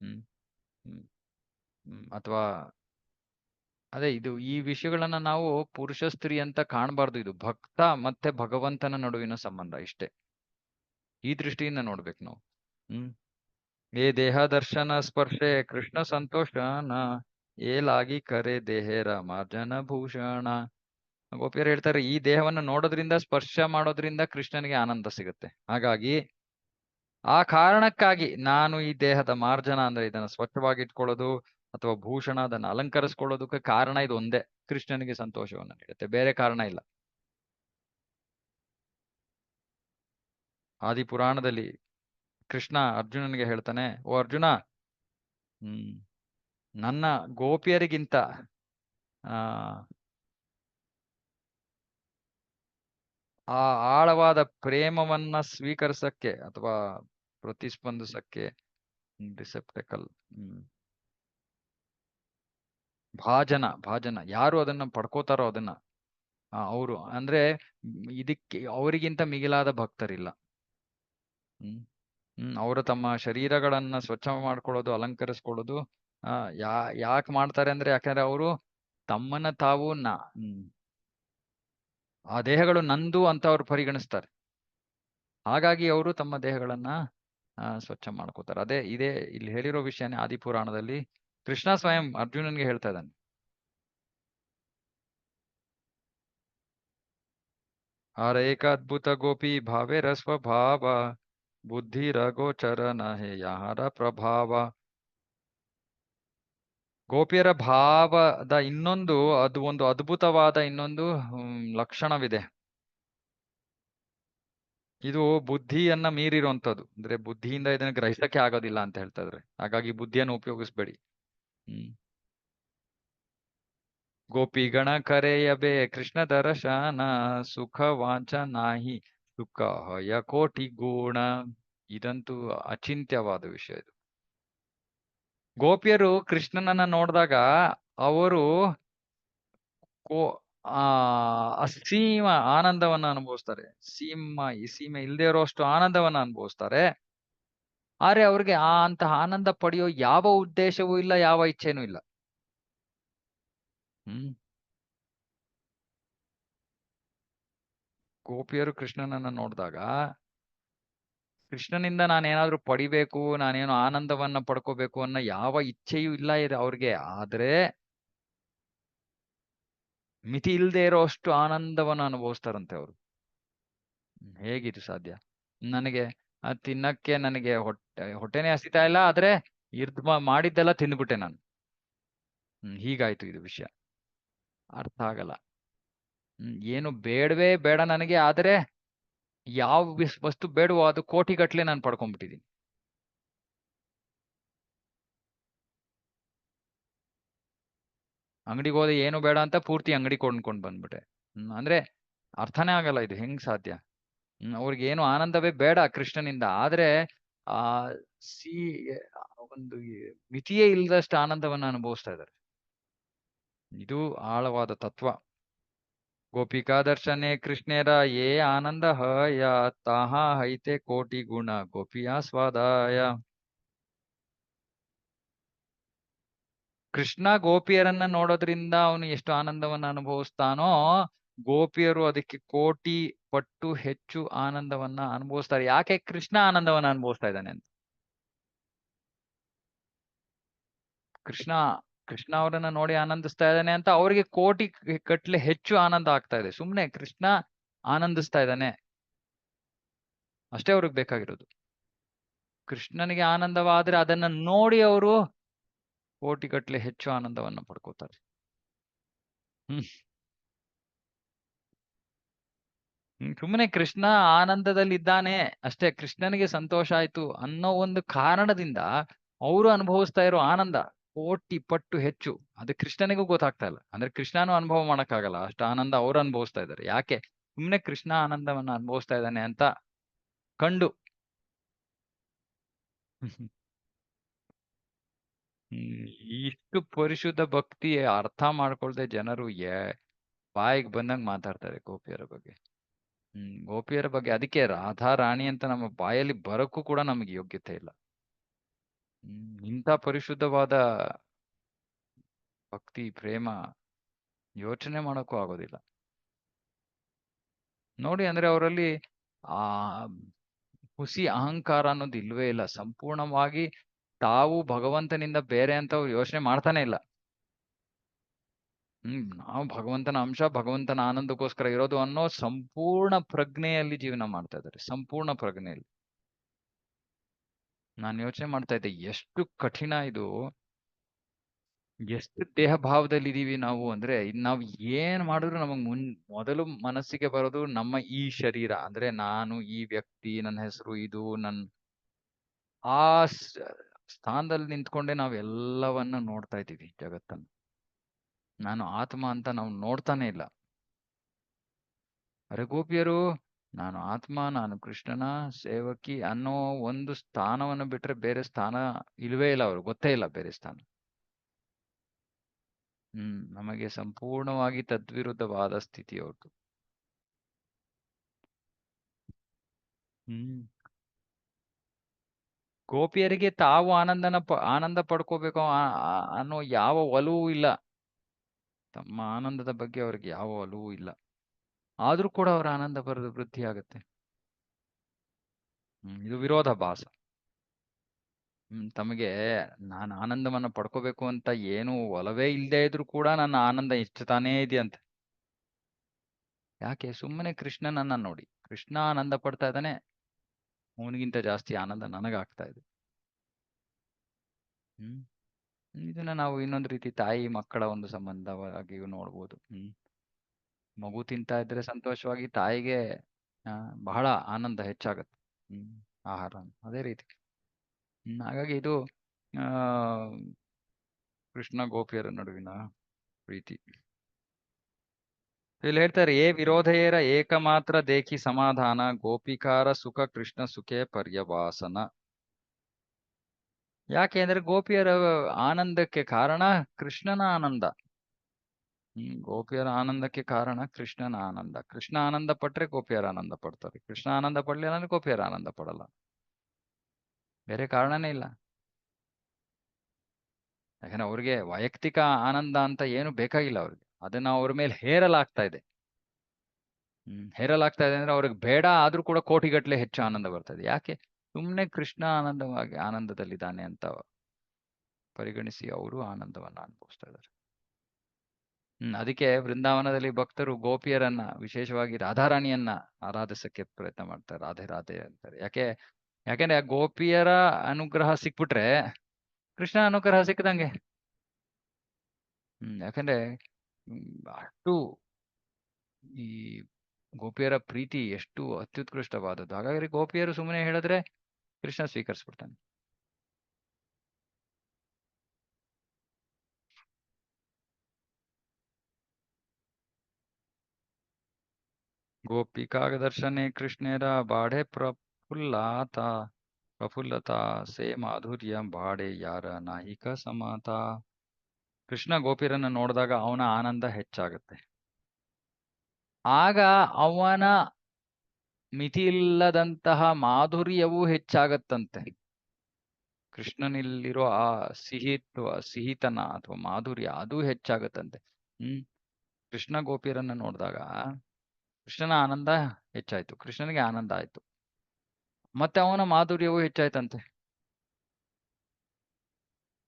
ಹ್ಮ್ ಹ್ಮ್ ಅಥವಾ ಅದೇ ಇದು ಈ ವಿಷಯಗಳನ್ನ ನಾವು ಪುರುಷ ಸ್ತ್ರೀ ಅಂತ ಕಾಣಬಾರ್ದು. ಇದು ಭಕ್ತ ಮತ್ತೆ ಭಗವಂತನ ನಡುವಿನ ಸಂಬಂಧ ಇಷ್ಟೇ. ಈ ದೃಷ್ಟಿಯಿಂದ ನೋಡ್ಬೇಕು ನಾವು. ಏ ದೇಹ ದರ್ಶನ ಸ್ಪರ್ಶೆ ಕೃಷ್ಣ ಸಂತೋಷನ ಏಲಾಗಿ ಕರೆ ದೇಹೇರ ಮಾರ್ಜನ ಭೂಷಣ. ಗೋಪಿಯರು ಹೇಳ್ತಾರೆ, ಈ ದೇಹವನ್ನು ನೋಡೋದ್ರಿಂದ, ಸ್ಪರ್ಶ ಮಾಡೋದ್ರಿಂದ ಕೃಷ್ಣನಿಗೆ ಆನಂದ ಸಿಗುತ್ತೆ. ಹಾಗಾಗಿ ಆ ಕಾರಣಕ್ಕಾಗಿ ನಾನು ಈ ದೇಹದ ಮಾರ್ಜನ ಅಂದ್ರೆ ಇದನ್ನ ಸ್ವಚ್ಛವಾಗಿ ಇಟ್ಕೊಳ್ಳೋದು ಅಥವಾ ಭೂಷಣ ಅದನ್ನ ಅಲಂಕರಿಸ್ಕೊಳ್ಳೋದಕ್ಕೆ ಕಾರಣ ಇದು ಒಂದೇ, ಕೃಷ್ಣನಿಗೆ ಸಂತೋಷವನ್ನು ನೀಡುತ್ತೆ, ಬೇರೆ ಕಾರಣ ಇಲ್ಲ. ಆದಿ ಪುರಾಣದಲ್ಲಿ ಕೃಷ್ಣ ಅರ್ಜುನನಿಗೆ ಹೇಳ್ತಾನೆ, ಓ ಅರ್ಜುನ, ನನ್ನ ಗೋಪಿಯರಿಗಿಂತ ಆ ಆ ಆಳವಾದ ಪ್ರೇಮವನ್ನ ಸ್ವೀಕರಿಸಕ್ಕೆ ಅಥವಾ ಪ್ರತಿಸ್ಪಂದಿಸಕ್ಕೆ ರಿಸೆಪ್ಟಕಲ್ ಭಾಜನ ಯಾರು ಅದನ್ನ ಪಡ್ಕೋತಾರೋ ಅದನ್ನ ಅವರು ಅಂದ್ರೆ ಇದಕ್ಕೆ ಅವರಿಗಿಂತ ಮಿಗಿಲಾದ ಭಕ್ತರಿಲ್ಲ. ಅವರು ತಮ್ಮ ಶರೀರಗಳನ್ನ ಸ್ವಚ್ಛ ಮಾಡ್ಕೊಳ್ಳೋದು, ಅಲಂಕರಿಸ್ಕೊಳ್ಳೋದು ಯಾಕೆ ಮಾಡ್ತಾರೆ ಅಂದ್ರೆ, ಯಾಕಂದ್ರೆ ಅವರು ತಮ್ಮನ್ನ ತಾವು ಆ ದೇಹಗಳು ನಂದು ಅಂತ ಅವ್ರು ಪರಿಗಣಿಸ್ತಾರೆ. ಹಾಗಾಗಿ ಅವರು ತಮ್ಮ ದೇಹಗಳನ್ನ ಸ್ವಚ್ಛ ಮಾಡ್ಕೋತಾರೆ. ಅದೇ ಇದೇ ಇಲ್ಲಿ ಹೇಳಿರೋ ವಿಷಯನೇ ಆದಿಪುರಾಣದಲ್ಲಿ ಕೃಷ್ಣ ಸ್ವಯಂ ಅರ್ಜುನನ್ಗೆ ಹೇಳ್ತಾ ಇದ್ದಾನೆ. ಹರೇಕ ಅದ್ಭುತ ಗೋಪಿ ಭಾವೇ ರಸ್ವಭಾವ ಬುದ್ಧಿ ರಗೋಚರ ನಹೆ ಯಾರ ಪ್ರಭಾವ. ಗೋಪಿಯರ ಭಾವದ ಇನ್ನೊಂದು ಅದು ಒಂದು ಅದ್ಭುತವಾದ ಇನ್ನೊಂದು ಲಕ್ಷಣವಿದೆ. ಇದು ಬುದ್ಧಿಯನ್ನ ಮೀರಿರುವಂತದ್ದು. ಅಂದ್ರೆ ಬುದ್ಧಿಯಿಂದ ಇದನ್ನ ಗ್ರಹಿಸಕ್ಕೆ ಆಗೋದಿಲ್ಲ ಅಂತ ಹೇಳ್ತಾ ಇದ್ರೆ, ಹಾಗಾಗಿ ಬುದ್ಧಿಯನ್ನು ಉಪಯೋಗಿಸ್ಬೇಡಿ. ಗೋಪಿಗಣ ಕರೆಯಬೆ ಕೃಷ್ಣ ದರ್ಶನ ಸುಖ ವಾಂಚನಾಹಿ ಸುಖ ಹಯ ಕೋಟಿ ಗುಣ. ಇದಂತೂ ಅಚಿಂತ್ಯವಾದ ವಿಷಯ ಇದು. ಗೋಪಿಯರು ಕೃಷ್ಣನನ್ನ ನೋಡಿದಾಗ ಅವರು ಅಸೀಮ ಆನಂದವನ್ನ ಅನುಭವಿಸ್ತಾರೆ. ಸೀಮೆ ಇಲ್ಲದೆ ಇರೋಷ್ಟು ಆನಂದವನ್ನ ಅನುಭವಿಸ್ತಾರೆ. ಆದ್ರೆ ಅವ್ರಿಗೆ ಅಂತಹ ಆನಂದ ಪಡೆಯೋ ಯಾವ ಉದ್ದೇಶವೂ ಇಲ್ಲ, ಯಾವ ಇಚ್ಛೆನೂ ಇಲ್ಲ. ಗೋಪಿಯರು ಕೃಷ್ಣನನ್ನ ನೋಡಿದಾಗ ಕೃಷ್ಣನಿಂದ ನಾನೇನಾದ್ರೂ ಪಡಿಬೇಕು, ನಾನೇನೋ ಆನಂದವನ್ನ ಪಡ್ಕೋಬೇಕು ಅನ್ನೋ ಯಾವ ಇಚ್ಛೆಯೂ ಇಲ್ಲ ಇದೆ ಅವ್ರಿಗೆ. ಆದ್ರೆ ಮಿತಿ ಇಲ್ಲದೆ ಇರೋ ಅಷ್ಟು ಆನಂದವನ್ನ ಅನುಭವಿಸ್ತಾರಂತೆ ಅವರು. ಹೇಗಿದು ಸಾಧ್ಯ? ನನಗೆ ತಿನ್ನಕ್ಕೆ ನನಗೆ ಹೊಟ್ಟೆನೆ ಹಸಿತಾ ಇಲ್ಲ, ಆದ್ರೆ ಮಾಡಿದ್ದೆಲ್ಲ ತಿಂದ್ಬಿಟ್ಟೆ ನಾನು. ಹೀಗಾಯ್ತು ಇದು ವಿಷಯ. ಅರ್ಥ ಆಗಲ್ಲ. ಏನು ಬೇಡವೇ ಬೇಡ ನನಗೆ, ಆದ್ರೆ ಯಾವ ವಸ್ತು ಬೇಡವೋ ಅದು ಕೋಟಿಗಟ್ಲೆ ನಾನು ಪಡ್ಕೊಂಡ್ಬಿಟ್ಟಿದ್ದೀನಿ. ಅಂಗಡಿಗೆ ಹೋದೆ ಏನು ಬೇಡ ಅಂತ ಪೂರ್ತಿ ಅಂಗಡಿ ಕೊಂಡ್ಕೊಂಡ್ ಬಂದ್ಬಿಟ್ಟೆ. ಅಂದ್ರೆ ಅರ್ಥನೇ ಆಗಲ್ಲ ಇದು, ಹೆಂಗ್ ಸಾಧ್ಯ? ಅವ್ರಿಗೆ ಏನು ಆನಂದವೇ ಬೇಡ ಕೃಷ್ಣನಿಂದ, ಆದ್ರೆ ಆ ಒಂದು ಮಿತಿಯೇ ಇಲ್ಲದಷ್ಟು ಆನಂದವನ್ನ ಅನುಭವಿಸ್ತಾ ಇದ್ದಾರೆ. ಇದು ಆಳವಾದ ತತ್ವ. ಗೋಪಿಕಾ ದರ್ಶನೆ ಕೃಷ್ಣೇರ ಯೇ ಆನಂದ ಹಯ ತಾಹ ಹೈತೆ ಕೋಟಿ ಗುಣ ಗೋಪಿಯ ಸ್ವಾದಾಯ. ಕೃಷ್ಣ ಗೋಪಿಯರನ್ನ ನೋಡೋದ್ರಿಂದ ಅವನು ಎಷ್ಟು ಆನಂದವನ್ನ ಅನುಭವಿಸ್ತಾನೋ, ಗೋಪಿಯರು ಅದಕ್ಕೆ ಕೋಟಿ ಪಟ್ಟು ಹೆಚ್ಚು ಆನಂದವನ್ನ ಅನುಭವಿಸ್ತಾರೆ. ಯಾಕೆ ಕೃಷ್ಣ ಆನಂದವನ್ನ ಅನುಭವಿಸ್ತಾ ಇದ್ದಾನೆ ಅಂತ. ಕೃಷ್ಣ ಅವರನ್ನ ನೋಡಿ ಆನಂದಿಸ್ತಾ ಇದ್ದಾನೆ ಅಂತ ಅವ್ರಿಗೆ ಕೋಟಿ ಕಟ್ಲೆ ಹೆಚ್ಚು ಆನಂದ ಆಗ್ತಾ ಇದೆ. ಸುಮ್ನೆ ಕೃಷ್ಣ ಆನಂದಿಸ್ತಾ ಇದ್ದಾನೆ ಅಷ್ಟೇ ಅವ್ರಿಗೆ ಬೇಕಾಗಿರೋದು. ಕೃಷ್ಣನಿಗೆ ಆನಂದವಾದ್ರೆ ಅದನ್ನ ನೋಡಿ ಅವರು ಕೋಟಿಗಟ್ಲೆ ಹೆಚ್ಚು ಆನಂದವನ್ನ ಪಡ್ಕೋತಾರೆ. ಸುಮ್ಮನೆ ಕೃಷ್ಣ ಆನಂದದಲ್ಲಿದ್ದಾನೆ ಅಷ್ಟೇ, ಕೃಷ್ಣನಿಗೆ ಸಂತೋಷ ಆಯ್ತು ಅನ್ನೋ ಒಂದು ಕಾರಣದಿಂದ ಅವರು ಅನುಭವಿಸ್ತಾ ಇರೋ ಆನಂದ ಕೋಟಿ ಪಟ್ಟು ಹೆಚ್ಚು. ಅದು ಕೃಷ್ಣನಿಗೂ ಗೊತ್ತಾಗ್ತಾ ಇಲ್ಲ. ಅಂದ್ರೆ ಕೃಷ್ಣನೂ ಅನುಭವ ಮಾಡಕ್ಕಾಗಲ್ಲ ಅಷ್ಟು ಆನಂದ ಅವ್ರು ಅನುಭವಿಸ್ತಾ ಇದ್ದಾರೆ. ಯಾಕೆ? ಸುಮ್ಮನೆ ಕೃಷ್ಣ ಆನಂದವನ್ನ ಅನುಭವಿಸ್ತಾ ಇದ್ದಾನೆ ಅಂತ ಕಂಡು. ಇಷ್ಟು ಪರಿಶುದ್ಧ ಭಕ್ತಿ ಅರ್ಥ ಮಾಡ್ಕೊಳ್ದೆ ಜನರು ಬಾಯಿಗೆ ಬಂದಂಗ್ ಮಾತಾಡ್ತಾರೆ ಗೋಪಿಯರ ಬಗ್ಗೆ. ಗೋಪಿಯರ ಬಗ್ಗೆ. ಅದಕ್ಕೆ ರಾಧಾ ರಾಣಿ ಅಂತ ನಮ್ಮ ಬಾಯಲ್ಲಿ ಬರಕ್ಕೂ ಕೂಡ ನಮಗೆ ಯೋಗ್ಯತೆ ಇಲ್ಲ. ಇಂಥ ಪರಿಶುದ್ಧವಾದ ಭಕ್ತಿ ಪ್ರೇಮ ಯೋಚನೆ ಮಾಡೋಕ್ಕೂ ಆಗೋದಿಲ್ಲ ನೋಡಿ. ಅಂದ್ರೆ ಅವರಲ್ಲಿ ಆ ಹುಸಿ ಅಹಂಕಾರ ಅನ್ನೋದು ಇಲ್ವೇ ಇಲ್ಲ. ಸಂಪೂರ್ಣವಾಗಿ ತಾವು ಭಗವಂತನಿಂದ ಬೇರೆ ಅಂತ ಅವ್ರು ಯೋಚನೆ ಮಾಡ್ತಾನೆ ಇಲ್ಲ. ನಾವು ಭಗವಂತನ ಅಂಶ, ಭಗವಂತನ ಆನಂದಕ್ಕೋಸ್ಕರ ಇರೋದು ಅನ್ನೋ ಸಂಪೂರ್ಣ ಪ್ರಜ್ಞೆಯಲ್ಲಿ ಜೀವನ ಮಾಡ್ತಾ ಇದ್ದಾರೆ. ಸಂಪೂರ್ಣ ಪ್ರಜ್ಞೆಯಲ್ಲಿ. ನಾನು ಯೋಚನೆ ಮಾಡ್ತಾ ಇದ್ದೆ ಎಷ್ಟು ಕಠಿಣ ಇದು. ಎಷ್ಟು ದೇಹ ಭಾವದಲ್ಲಿ ಇದೀವಿ ನಾವು. ಅಂದ್ರೆ ನಾವ್ ಏನ್ ಮಾಡಿದ್ರು ನಮಗ್ ಮೊದಲು ಮನಸ್ಸಿಗೆ ಬರೋದು ನಮ್ಮ ಈ ಶರೀರ. ಅಂದ್ರೆ ನಾನು, ಈ ವ್ಯಕ್ತಿ, ನನ್ನ ಹೆಸರು ಇದು, ಆ ಸ್ಥಾನದಲ್ಲಿ ನಿಂತ್ಕೊಂಡೆ ನಾವ್ ಎಲ್ಲವನ್ನ ನೋಡ್ತಾ ಇದ್ದೀವಿ ಜಗತ್ತನ್ನು. ನಾನು ಆತ್ಮ ಅಂತ ನಾವು ನೋಡ್ತಾನೆ ಇಲ್ಲ. ಅರೆ ಗೋಪಿಯರು ನಾನು ಆತ್ಮ, ನಾನು ಕೃಷ್ಣನ ಸೇವಕಿ ಅನ್ನೋ ಒಂದು ಸ್ಥಾನವನ್ನು ಬಿಟ್ರೆ ಬೇರೆ ಸ್ಥಾನ ಇಲ್ವೇ ಇಲ್ಲ. ಅವ್ರು ಗೊತ್ತೇ ಇಲ್ಲ ಬೇರೆ ಸ್ಥಾನ. ನಮಗೆ ಸಂಪೂರ್ಣವಾಗಿ ತದ್ವಿರುದ್ಧವಾದ ಸ್ಥಿತಿ ಅವ್ರದ್ದು. ಗೋಪಿಯರಿಗೆ ತಾವು ಆನಂದ ಪಡ್ಕೋಬೇಕು ಅನ್ನೋ ಯಾವ ಒಲವೂ ಇಲ್ಲ. ತಮ್ಮ ಆನಂದದ ಬಗ್ಗೆ ಅವ್ರಿಗೆ ಯಾವ ಒಲವೂ ಇಲ್ಲ. ಆದ್ರೂ ಕೂಡ ಅವರ ಆನಂದ ಬರೋದು ವೃದ್ಧಿ ಆಗುತ್ತೆ. ಇದು ವಿರೋಧಾಭಾಸ. ತಮಗೆ ನಾನು ಆನಂದವನ್ನ ಪಡ್ಕೋಬೇಕು ಅಂತ ಏನು ಒಲವೇ ಇಲ್ಲದೆ ಇದ್ರು ಕೂಡ ನನ್ನ ಆನಂದ ಇಷ್ಟತಾನೇ ಇದೆಯಂತೆ. ಯಾಕೆ? ಸುಮ್ಮನೆ ಕೃಷ್ಣನನ್ನ ನೋಡಿ. ಕೃಷ್ಣ ಆನಂದ ಪಡ್ತಾ ಇದ್ದಾನೆ, ಅವನಿಗಿಂತ ಜಾಸ್ತಿ ಆನಂದ ನನಗಾಗ್ತಾ ಇದೆ. ಹ್ಮ್ ಇದನ್ನ ನಾವು ಇನ್ನೊಂದು ರೀತಿ ತಾಯಿ ಮಕ್ಕಳ ಒಂದು ಸಂಬಂಧವಾಗಿಯೂ ನೋಡ್ಬೋದು. ಮಗು ತಿಂತಾ ಇದ್ರೆ ಸಂತೋಷವಾಗಿ ತಾಯಿಗೆ ಬಹಳ ಆನಂದ ಹೆಚ್ಚಾಗತ್ತೆ. ಆಹಾರ ಅದೇ ರೀತಿ. ಹಾಗಾಗಿ ಇದು ಆ ಕೃಷ್ಣ ಗೋಪಿಯರ ನಡುವಿನ ಪ್ರೀತಿ. ಇಲ್ಲಿ ಹೇಳ್ತಾರೆ, ಏ ವಿರೋಧೇರ ಏಕಮಾತ್ರ ದೇಖಿ ಸಮಾಧಾನ ಗೋಪಿಕಾರ ಸುಖ ಕೃಷ್ಣ ಸುಖೇ ಪರ್ಯವಾಸನ. ಯಾಕೆ ಅಂದ್ರೆ ಗೋಪಿಯರ ಆನಂದಕ್ಕೆ ಕಾರಣ ಕೃಷ್ಣನ ಆನಂದ. ಗೋಪಿಯರ ಆನಂದಕ್ಕೆ ಕಾರಣ ಕೃಷ್ಣನ ಆನಂದ. ಕೃಷ್ಣ ಆನಂದ ಪಟ್ರೆ ಗೋಪಿಯರ ಆನಂದ ಪಡ್ತಾರೆ. ಕೃಷ್ಣ ಆನಂದ ಪಡ್ಲಿಲ್ಲ ಅಂದ್ರೆ ಗೋಪಿಯರ ಆನಂದ ಪಡಲ್ಲ. ಬೇರೆ ಕಾರಣನೇ ಇಲ್ಲ. ಯಾಕಂದ್ರೆ ಅವ್ರಿಗೆ ವೈಯಕ್ತಿಕ ಆನಂದ ಅಂತ ಏನು ಬೇಕಾಗಿಲ್ಲ ಅವ್ರಿಗೆ. ಅದನ್ನ ಅವ್ರ ಮೇಲೆ ಹೇರಲಾಗ್ತಾ ಇದೆ. ಹೇರಲಾಗ್ತಾ ಇದೆ ಅಂದ್ರೆ ಅವ್ರಿಗೆ ಬೇಡ ಆದ್ರೂ ಕೂಡ ಕೋಟಿಗಟ್ಟಲೆ ಹೆಚ್ಚು ಆನಂದ ಬರ್ತದೆ. ಯಾಕೆ? ಸುಮ್ನೆ ಕೃಷ್ಣ ಆನಂದದಲ್ಲಿದ್ದಾನೆ ಅಂತ ಪರಿಗಣಿಸಿ ಅವರು ಆನಂದವನ್ನ ಅನುಭವಿಸ್ತಾ ಇದ್ದಾರೆ. ಅದಕ್ಕೆ ವೃಂದಾವನದಲ್ಲಿ ಭಕ್ತರು ಗೋಪಿಯರನ್ನ, ವಿಶೇಷವಾಗಿ ರಾಧಾರಾಣಿಯನ್ನ ಆರಾಧಿಸಕ್ಕೆ ಪ್ರಯತ್ನ ಮಾಡ್ತಾರೆ. ರಾಧೆ ರಾಧೆ ಅಂತಾರೆ. ಯಾಕೆಂದ್ರೆ ಗೋಪಿಯರ ಅನುಗ್ರಹ ಸಿಕ್ಬಿಟ್ರೆ ಕೃಷ್ಣ ಅನುಗ್ರಹ ಸಿಕ್ಕದಂಗೆ. ಯಾಕಂದ್ರೆ ಅಷ್ಟು ಈ ಗೋಪಿಯರ ಪ್ರೀತಿ ಎಷ್ಟು ಅತ್ಯುತ್ಕೃಷ್ಟವಾದದ್ದು. ಹಾಗಾಗಿ ಗೋಪಿಯರು ಸುಮ್ಮನೆ ಹೇಳಿದ್ರೆ ಕೃಷ್ಣ ಸ್ವೀಕರಿಸ್ಬಿಡ್ತಾನೆ. ಗೋಪಿಕಾಗ ದರ್ಶನೆ ಕೃಷ್ಣರ ಬಾಡೆ ಪ್ರಫುಲ್ಲತಾ ಸೇ ಮಾಧುರ್ಯ ಬಾಡೆ ಯಾರ ನಾಯಿಕ ಸಮಾತ. ಕೃಷ್ಣ ಗೋಪಿಯರನ್ನು ನೋಡಿದಾಗ ಅವನ ಆನಂದ ಹೆಚ್ಚಾಗುತ್ತೆ. ಆಗ ಅವನ ಮಿತಿಯಿಲ್ಲದಂತಹ ಮಾಧುರ್ಯವೂ ಹೆಚ್ಚಾಗತ್ತಂತೆ. ಕೃಷ್ಣನಲ್ಲಿರೋ ಆ ಸಿಹಿತನ ಅಥವಾ ಮಾಧುರ್ಯ ಅದು ಹೆಚ್ಚಾಗತ್ತಂತೆ. ಕೃಷ್ಣ ಗೋಪಿಯರನ್ನ ನೋಡಿದಾಗ ಕೃಷ್ಣನ ಆನಂದ ಹೆಚ್ಚಾಯ್ತು, ಕೃಷ್ಣನಿಗೆ ಆನಂದ ಆಯ್ತು, ಮತ್ತೆ ಅವನ ಮಾಧುರ್ಯವೂ ಹೆಚ್ಚಾಯ್ತಂತೆ.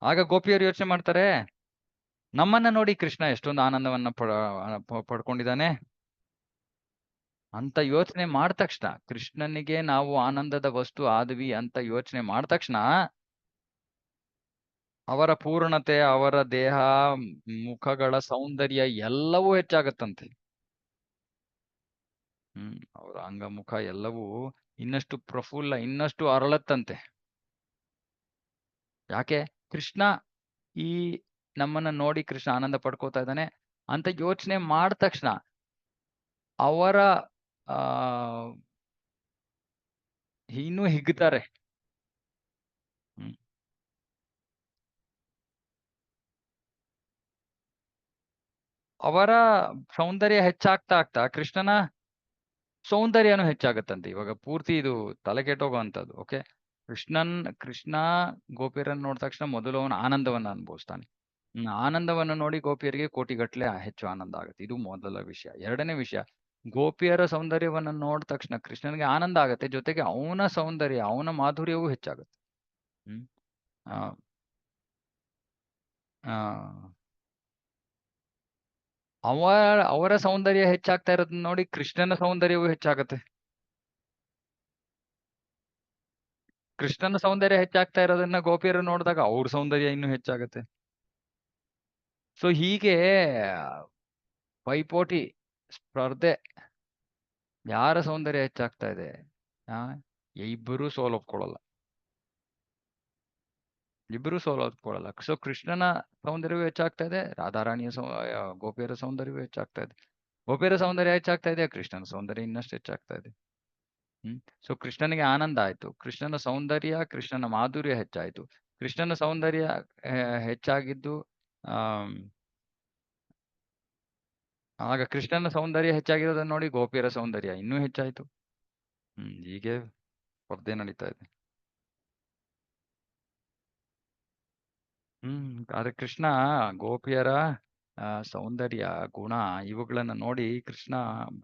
ಆಗ ಗೋಪಿಯರು ಯೋಚನೆ ಮಾಡ್ತಾರೆ, ನಮ್ಮನ್ನ ನೋಡಿ ಕೃಷ್ಣ ಎಷ್ಟೊಂದು ಆನಂದವನ್ನ ಪಡ್ಕೊಂಡಿದ್ದಾನೆ ಅಂತ ಯೋಚನೆ ಮಾಡಿದ ತಕ್ಷಣ, ಕೃಷ್ಣನಿಗೆ ನಾವು ಆನಂದದ ವಸ್ತು ಆದ್ವಿ ಅಂತ ಯೋಚನೆ ಮಾಡಿದ ತಕ್ಷಣ ಅವರ ಪೂರ್ಣತೆ, ಅವರ ದೇಹ, ಮುಖಗಳ ಸೌಂದರ್ಯ ಎಲ್ಲವೂ ಹೆಚ್ಚಾಗತ್ತಂತೆ. ಅವರ ಅಂಗ ಮುಖ ಎಲ್ಲವೂ ಇನ್ನಷ್ಟು ಪ್ರಫುಲ್ಲ, ಇನ್ನಷ್ಟು ಅರಳತ್ತಂತೆ. ಯಾಕೆ? ಕೃಷ್ಣ ಈ ನಮ್ಮನ್ನ ನೋಡಿ ಕೃಷ್ಣ ಆನಂದ ಪಡ್ಕೋತಾ ಇದ್ದಾನೆ ಅಂತ ಯೋಚನೆ ಮಾಡಿದ ತಕ್ಷಣ ಅವರ ಇನ್ನೂ ಹಿಗ್ತಾರೆ. ಅವರ ಸೌಂದರ್ಯ ಹೆಚ್ಚಾಗ್ತಾ ಕೃಷ್ಣನ ಸೌಂದರ್ಯನೂ ಹೆಚ್ಚಾಗತ್ತಂತೆ. ಇವಾಗ ಪೂರ್ತಿ ಇದು ತಲೆ ಕೆಟ್ಟೋಗುವಂಥದ್ದು. ಓಕೆ, ಕೃಷ್ಣ ಗೋಪಿಯರನ್ನು ನೋಡಿದ ತಕ್ಷಣ ಮೊದಲು ಅವನ ಆನಂದವನ್ನ ಅನುಭವಿಸ್ತಾನೆ. ಆನಂದವನ್ನು ನೋಡಿ ಗೋಪಿಯರಿಗೆ ಕೋಟಿಗಟ್ಟಲೆ ಹೆಚ್ಚು ಆನಂದ ಆಗುತ್ತೆ. ಇದು ಮೊದಲ ವಿಷಯ. ಎರಡನೇ ವಿಷಯ, ಗೋಪಿಯರ ಸೌಂದರ್ಯವನ್ನು ನೋಡಿದ ತಕ್ಷಣ ಕೃಷ್ಣನಿಗೆ ಆನಂದ ಆಗುತ್ತೆ, ಜೊತೆಗೆ ಅವನ ಸೌಂದರ್ಯ, ಅವನ ಮಾಧುರ್ಯವೂ ಹೆಚ್ಚಾಗುತ್ತೆ. ಅವರ ಸೌಂದರ್ಯ ಹೆಚ್ಚಾಗ್ತಾ ಇರೋದನ್ನ ನೋಡಿ ಕೃಷ್ಣನ ಸೌಂದರ್ಯವೂ ಹೆಚ್ಚಾಗತ್ತೆ. ಕೃಷ್ಣನ ಸೌಂದರ್ಯ ಹೆಚ್ಚಾಗ್ತಾ ಇರೋದನ್ನ ಗೋಪಿಯರು ನೋಡಿದಾಗ ಅವ್ರ ಸೌಂದರ್ಯ ಇನ್ನೂ ಹೆಚ್ಚಾಗತ್ತೆ. ಸೊ ಹೀಗೆ ಪೈಪೋಟಿ, ಸ್ಪರ್ಧೆ, ಯಾರ ಸೌಂದರ್ಯ ಹೆಚ್ಚಾಗ್ತಾ ಇದೆ, ಇಬ್ಬರೂ ಸೋಲೊಪ್ಕೊಳ್ಳಲ್ಲ. ಸೊ ಕೃಷ್ಣನ ಸೌಂದರ್ಯವೂ ಹೆಚ್ಚಾಗ್ತಾ ಇದೆ, ರಾಧಾರಾಣಿಯ ಗೋಪಿಯರ ಸೌಂದರ್ಯವೂ ಹೆಚ್ಚಾಗ್ತಾ ಇದೆ. ಗೋಪಿಯರ ಸೌಂದರ್ಯ ಹೆಚ್ಚಾಗ್ತಾ ಇದೆ, ಕೃಷ್ಣನ ಸೌಂದರ್ಯ ಇನ್ನಷ್ಟು ಹೆಚ್ಚಾಗ್ತಾ ಇದೆ. ಸೊ ಕೃಷ್ಣನಿಗೆ ಆನಂದ ಆಯ್ತು, ಕೃಷ್ಣನ ಸೌಂದರ್ಯ, ಕೃಷ್ಣನ ಮಾಧುರ್ಯ ಹೆಚ್ಚಾಯ್ತು. ಕೃಷ್ಣನ ಸೌಂದರ್ಯ ಹೆಚ್ಚಾಗಿದ್ದು ಆಗ ಕೃಷ್ಣನ ಸೌಂದರ್ಯ ಹೆಚ್ಚಾಗಿರೋದನ್ನ ನೋಡಿ ಗೋಪಿಯರ ಸೌಂದರ್ಯ ಇನ್ನೂ ಹೆಚ್ಚಾಯ್ತು. ಹೀಗೆ ಸ್ಪರ್ಧೆ ನಡೀತಾ ಇದೆ. ಆದ್ರೆ ಕೃಷ್ಣ ಗೋಪಿಯರ ಸೌಂದರ್ಯ, ಗುಣ ಇವುಗಳನ್ನ ನೋಡಿ ಕೃಷ್ಣ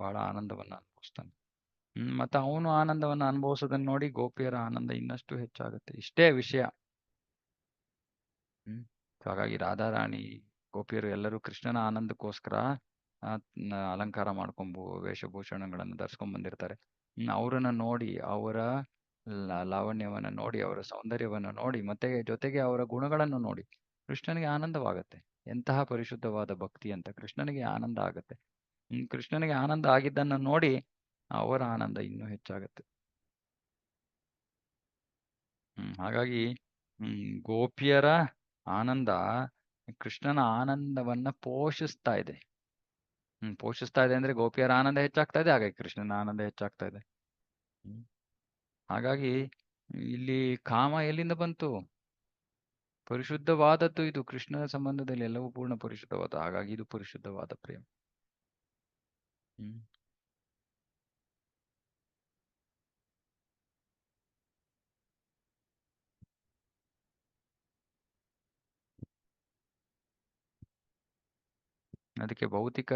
ಬಹಳ ಆನಂದವನ್ನ ಅನುಭವಿಸ್ತಾನೆ. ಮತ್ತೆ ಅವನು ಆನಂದವನ್ನ ಅನುಭವಿಸೋದನ್ನ ನೋಡಿ ಗೋಪಿಯರ ಆನಂದ ಇನ್ನಷ್ಟು ಹೆಚ್ಚಾಗುತ್ತೆ. ಇಷ್ಟೇ ವಿಷಯ. ಹ್ಮ್ So ಹಾಗಾಗಿ ರಾಧಾರಾಣಿ ಗೋಪಿಯರು ಎಲ್ಲರೂ ಕೃಷ್ಣನ ಆನಂದಕ್ಕೋಸ್ಕರ ಅಲಂಕಾರ ಮಾಡ್ಕೊಂಬು ವೇಷಭೂಷಣಗಳನ್ನು ಧರಿಸ್ಕೊಂಡ್ ಬಂದಿರ್ತಾರೆ. ಅವರನ್ನ ನೋಡಿ ಅವರ ಲಾವಣ್ಯವನ್ನ ನೋಡಿ ಅವರ ಸೌಂದರ್ಯವನ್ನ ನೋಡಿ ಮತ್ತೆ ಜೊತೆಗೆ ಅವರ ಗುಣಗಳನ್ನು ನೋಡಿ ಕೃಷ್ಣನಿಗೆ ಆನಂದವಾಗತ್ತೆ. ಎಂತಹ ಪರಿಶುದ್ಧವಾದ ಭಕ್ತಿ ಅಂತ ಕೃಷ್ಣನಿಗೆ ಆನಂದ ಆಗತ್ತೆ. ಕೃಷ್ಣನಿಗೆ ಆನಂದ ಆಗಿದ್ದನ್ನ ನೋಡಿ ಅವರ ಆನಂದ ಇನ್ನೂ ಹೆಚ್ಚಾಗತ್ತೆ. ಹಾಗಾಗಿ ಗೋಪಿಯರ ಆನಂದ ಕೃಷ್ಣನ ಆನಂದವನ್ನ ಪೋಷಿಸ್ತಾ ಇದೆ. ಪೋಷಿಸ್ತಾ ಇದೆ ಅಂದ್ರೆ ಗೋಪಿಯರ ಆನಂದ ಹೆಚ್ಚಾಗ್ತಾ ಇದೆ, ಹಾಗಾಗಿ ಕೃಷ್ಣನ ಆನಂದ ಹೆಚ್ಚಾಗ್ತಾ ಇದೆ. ಹಾಗಾಗಿ ಇಲ್ಲಿ ಕಾಮ ಎಲ್ಲಿಂದ ಬಂತು? ಪರಿಶುದ್ಧವಾದದ್ದು ಇದು. ಕೃಷ್ಣನ ಸಂಬಂಧದಲ್ಲಿ ಎಲ್ಲವೂ ಪೂರ್ಣ ಪರಿಶುದ್ಧವಾದ, ಹಾಗಾಗಿ ಇದು ಪರಿಶುದ್ಧವಾದ ಪ್ರೇಮ. ಅದಕ್ಕೆ ಭೌತಿಕ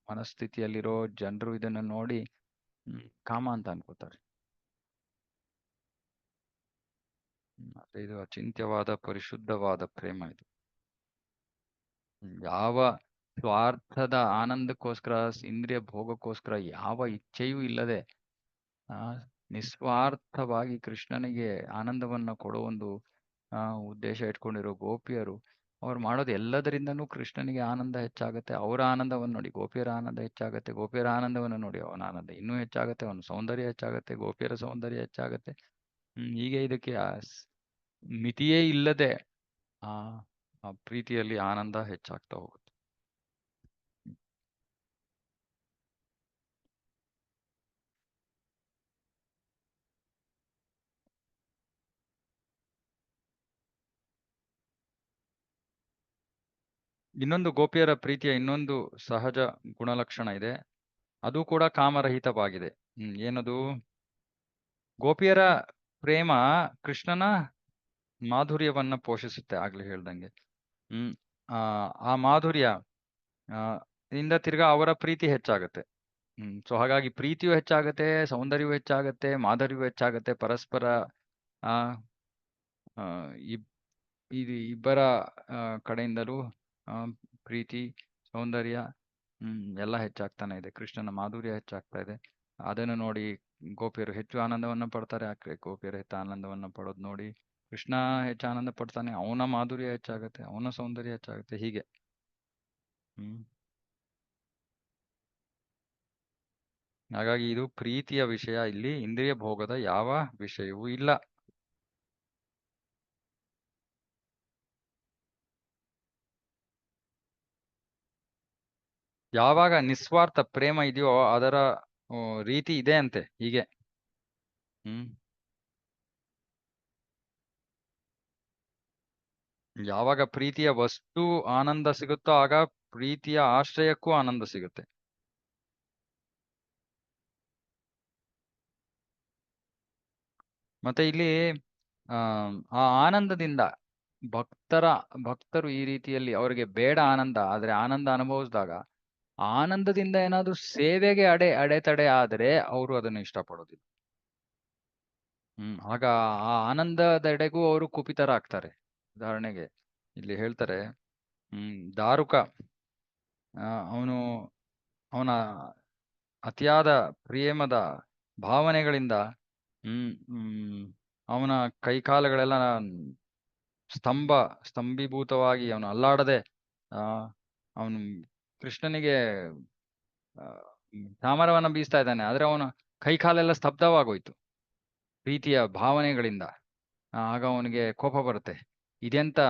ಮನಸ್ಥಿತಿಯಲ್ಲಿರೋ ಜನರು ಇದನ್ನ ನೋಡಿ ಕಾಮ ಅಂತ ಅನ್ಕೋತಾರೆ. ಮತ್ತೆ ಇದು ಅಚಿಂತ್ಯವಾದ ಪರಿಶುದ್ಧವಾದ ಪ್ರೇಮ ಇದು. ಯಾವ ಸ್ವಾರ್ಥದ ಆನಂದಕ್ಕೋಸ್ಕರ, ಇಂದ್ರಿಯ ಭೋಗಕ್ಕೋಸ್ಕರ ಯಾವ ಇಚ್ಛೆಯೂ ಇಲ್ಲದೆ ನಿಸ್ವಾರ್ಥವಾಗಿ ಕೃಷ್ಣನಿಗೆ ಆನಂದವನ್ನ ಕೊಡೋ ಒಂದು ಉದ್ದೇಶ ಇಟ್ಕೊಂಡಿರೋ ಗೋಪಿಯರು ಅವ್ರು ಮಾಡೋದು ಎಲ್ಲದರಿಂದನೂ ಕೃಷ್ಣನಿಗೆ ಆನಂದ ಹೆಚ್ಚಾಗತ್ತೆ. ಅವರ ಆನಂದವನ್ನು ನೋಡಿ ಗೋಪಿಯರ ಆನಂದ ಹೆಚ್ಚಾಗತ್ತೆ, ಗೋಪಿಯರ ಆನಂದವನ್ನು ನೋಡಿ ಅವನ ಆನಂದ ಇನ್ನೂ ಹೆಚ್ಚಾಗತ್ತೆ, ಅವನ ಸೌಂದರ್ಯ ಹೆಚ್ಚಾಗತ್ತೆ, ಗೋಪಿಯರ ಸೌಂದರ್ಯ ಹೆಚ್ಚಾಗತ್ತೆ. ಹೀಗೆ ಇದಕ್ಕೆ ಮಿತಿಯೇ ಇಲ್ಲದೆ ಆ ಪ್ರೀತಿಯಲ್ಲಿ ಆನಂದ ಹೆಚ್ಚಾಗ್ತಾ ಹೋಗುತ್ತೆ. ಇನ್ನೊಂದು ಗೋಪಿಯರ ಪ್ರೀತಿಯ ಇನ್ನೊಂದು ಸಹಜ ಗುಣಲಕ್ಷಣ ಇದೆ, ಅದು ಕೂಡ ಕಾಮರಹಿತವಾಗಿದೆ. ಏನದು? ಗೋಪಿಯರ ಪ್ರೇಮ ಕೃಷ್ಣನ ಮಾಧುರ್ಯವನ್ನ ಪೋಷಿಸುತ್ತೆ. ಆಗ್ಲೇ ಹೇಳ್ದಂಗೆ ಆ ಮಾಧುರ್ಯ ಇಂದ ತಿರ್ಗಾ ಅವರ ಪ್ರೀತಿ ಹೆಚ್ಚಾಗತ್ತೆ. ಸೊ ಹಾಗಾಗಿ ಪ್ರೀತಿಯೂ ಹೆಚ್ಚಾಗತ್ತೆ, ಸೌಂದರ್ಯವೂ ಹೆಚ್ಚಾಗತ್ತೆ, ಮಾಧುರ್ಯವೂ ಹೆಚ್ಚಾಗತ್ತೆ. ಪರಸ್ಪರ ಇದು ಇಬ್ಬರ ಕಡೆಯಿಂದಲೂ ಪ್ರೀತಿ, ಸೌಂದರ್ಯ ಎಲ್ಲ ಹೆಚ್ಚಾಗ್ತಾನೆ ಇದೆ. ಕೃಷ್ಣನ ಮಾಧುರ್ಯ ಹೆಚ್ಚಾಗ್ತಾ ಇದೆ. ಅದನ್ನು ನೋಡಿ ಗೋಪಿಯರು ಹೆಚ್ಚು ಆನಂದವನ್ನ ಪಡ್ತಾರೆ. ಗೋಪಿಯರು ಹೆಚ್ಚು ಆನಂದವನ್ನ ಪಡೋದು ನೋಡಿ ಕೃಷ್ಣ ಹೆಚ್ಚು ಆನಂದ ಪಡ್ತಾನೆ. ಅವನ ಮಾಧುರ್ಯ ಹೆಚ್ಚಾಗತ್ತೆ, ಅವನ ಸೌಂದರ್ಯ ಹೆಚ್ಚಾಗತ್ತೆ. ಹೀಗೆ ಹಾಗಾಗಿ ಇದು ಪ್ರೀತಿಯ ವಿಷಯ. ಇಲ್ಲಿ ಇಂದ್ರಿಯ ಭೋಗದ ಯಾವ ವಿಷಯವೂ ಇಲ್ಲ. ಯಾವಾಗ ನಿಸ್ವಾರ್ಥ ಪ್ರೇಮ ಇದೆಯೋ ಅದರ ರೀತಿ ಇದೆ ಅಂತೆ. ಹೀಗೆ ಯಾವಾಗ ಪ್ರೀತಿಯ ವಸ್ತು ಆನಂದ ಸಿಗುತ್ತೋ ಆಗ ಪ್ರೀತಿಯ ಆಶ್ರಯಕ್ಕೂ ಆನಂದ ಸಿಗುತ್ತೆ. ಮತ್ತೆ ಇಲ್ಲಿ ಆ ಆನಂದದಿಂದ ಭಕ್ತರು ಈ ರೀತಿಯಲ್ಲಿ ಅವರಿಗೆ ಬೇಡ ಆನಂದ, ಆದ್ರೆ ಆನಂದ ಅನುಭವಿಸಿದಾಗ ಆನಂದದಿಂದ ಏನಾದ್ರೂ ಸೇವೆಗೆ ಅಡೆತಡೆ ಆದ್ರೆ ಅವರು ಅದನ್ನು ಇಷ್ಟಪಡೋದಿಲ್ಲ. ಆಗ ಆ ಆನಂದದೆಡೆಗೂ ಅವರು ಕುಪಿತರಾಗ್ತಾರೆ. ಉದಾಹರಣೆಗೆ ಇಲ್ಲಿ ಹೇಳ್ತಾರೆ, ದಾರುಕ ಅವನ ಅತಿಯಾದ ಪ್ರೇಮದ ಭಾವನೆಗಳಿಂದ ಅವನ ಕೈಕಾಲುಗಳೆಲ್ಲ ಸ್ತಂಭೀಭೂತವಾಗಿ ಅವನು ಅಲ್ಲಾಡದೆ ಅವನು ಕೃಷ್ಣನಿಗೆ ಚಾಮರವನ್ನ ಬೀಸ್ತಾ ಇದ್ದಾನೆ, ಆದ್ರೆ ಅವನ ಕೈಕಾಲೆಲ್ಲ ಸ್ತಬ್ಧವಾಗೋಯ್ತು ಪ್ರೀತಿಯ ಭಾವನೆಗಳಿಂದ. ಆಗ ಅವನಿಗೆ ಕೋಪ ಬರುತ್ತೆ. ಇದೆಂತ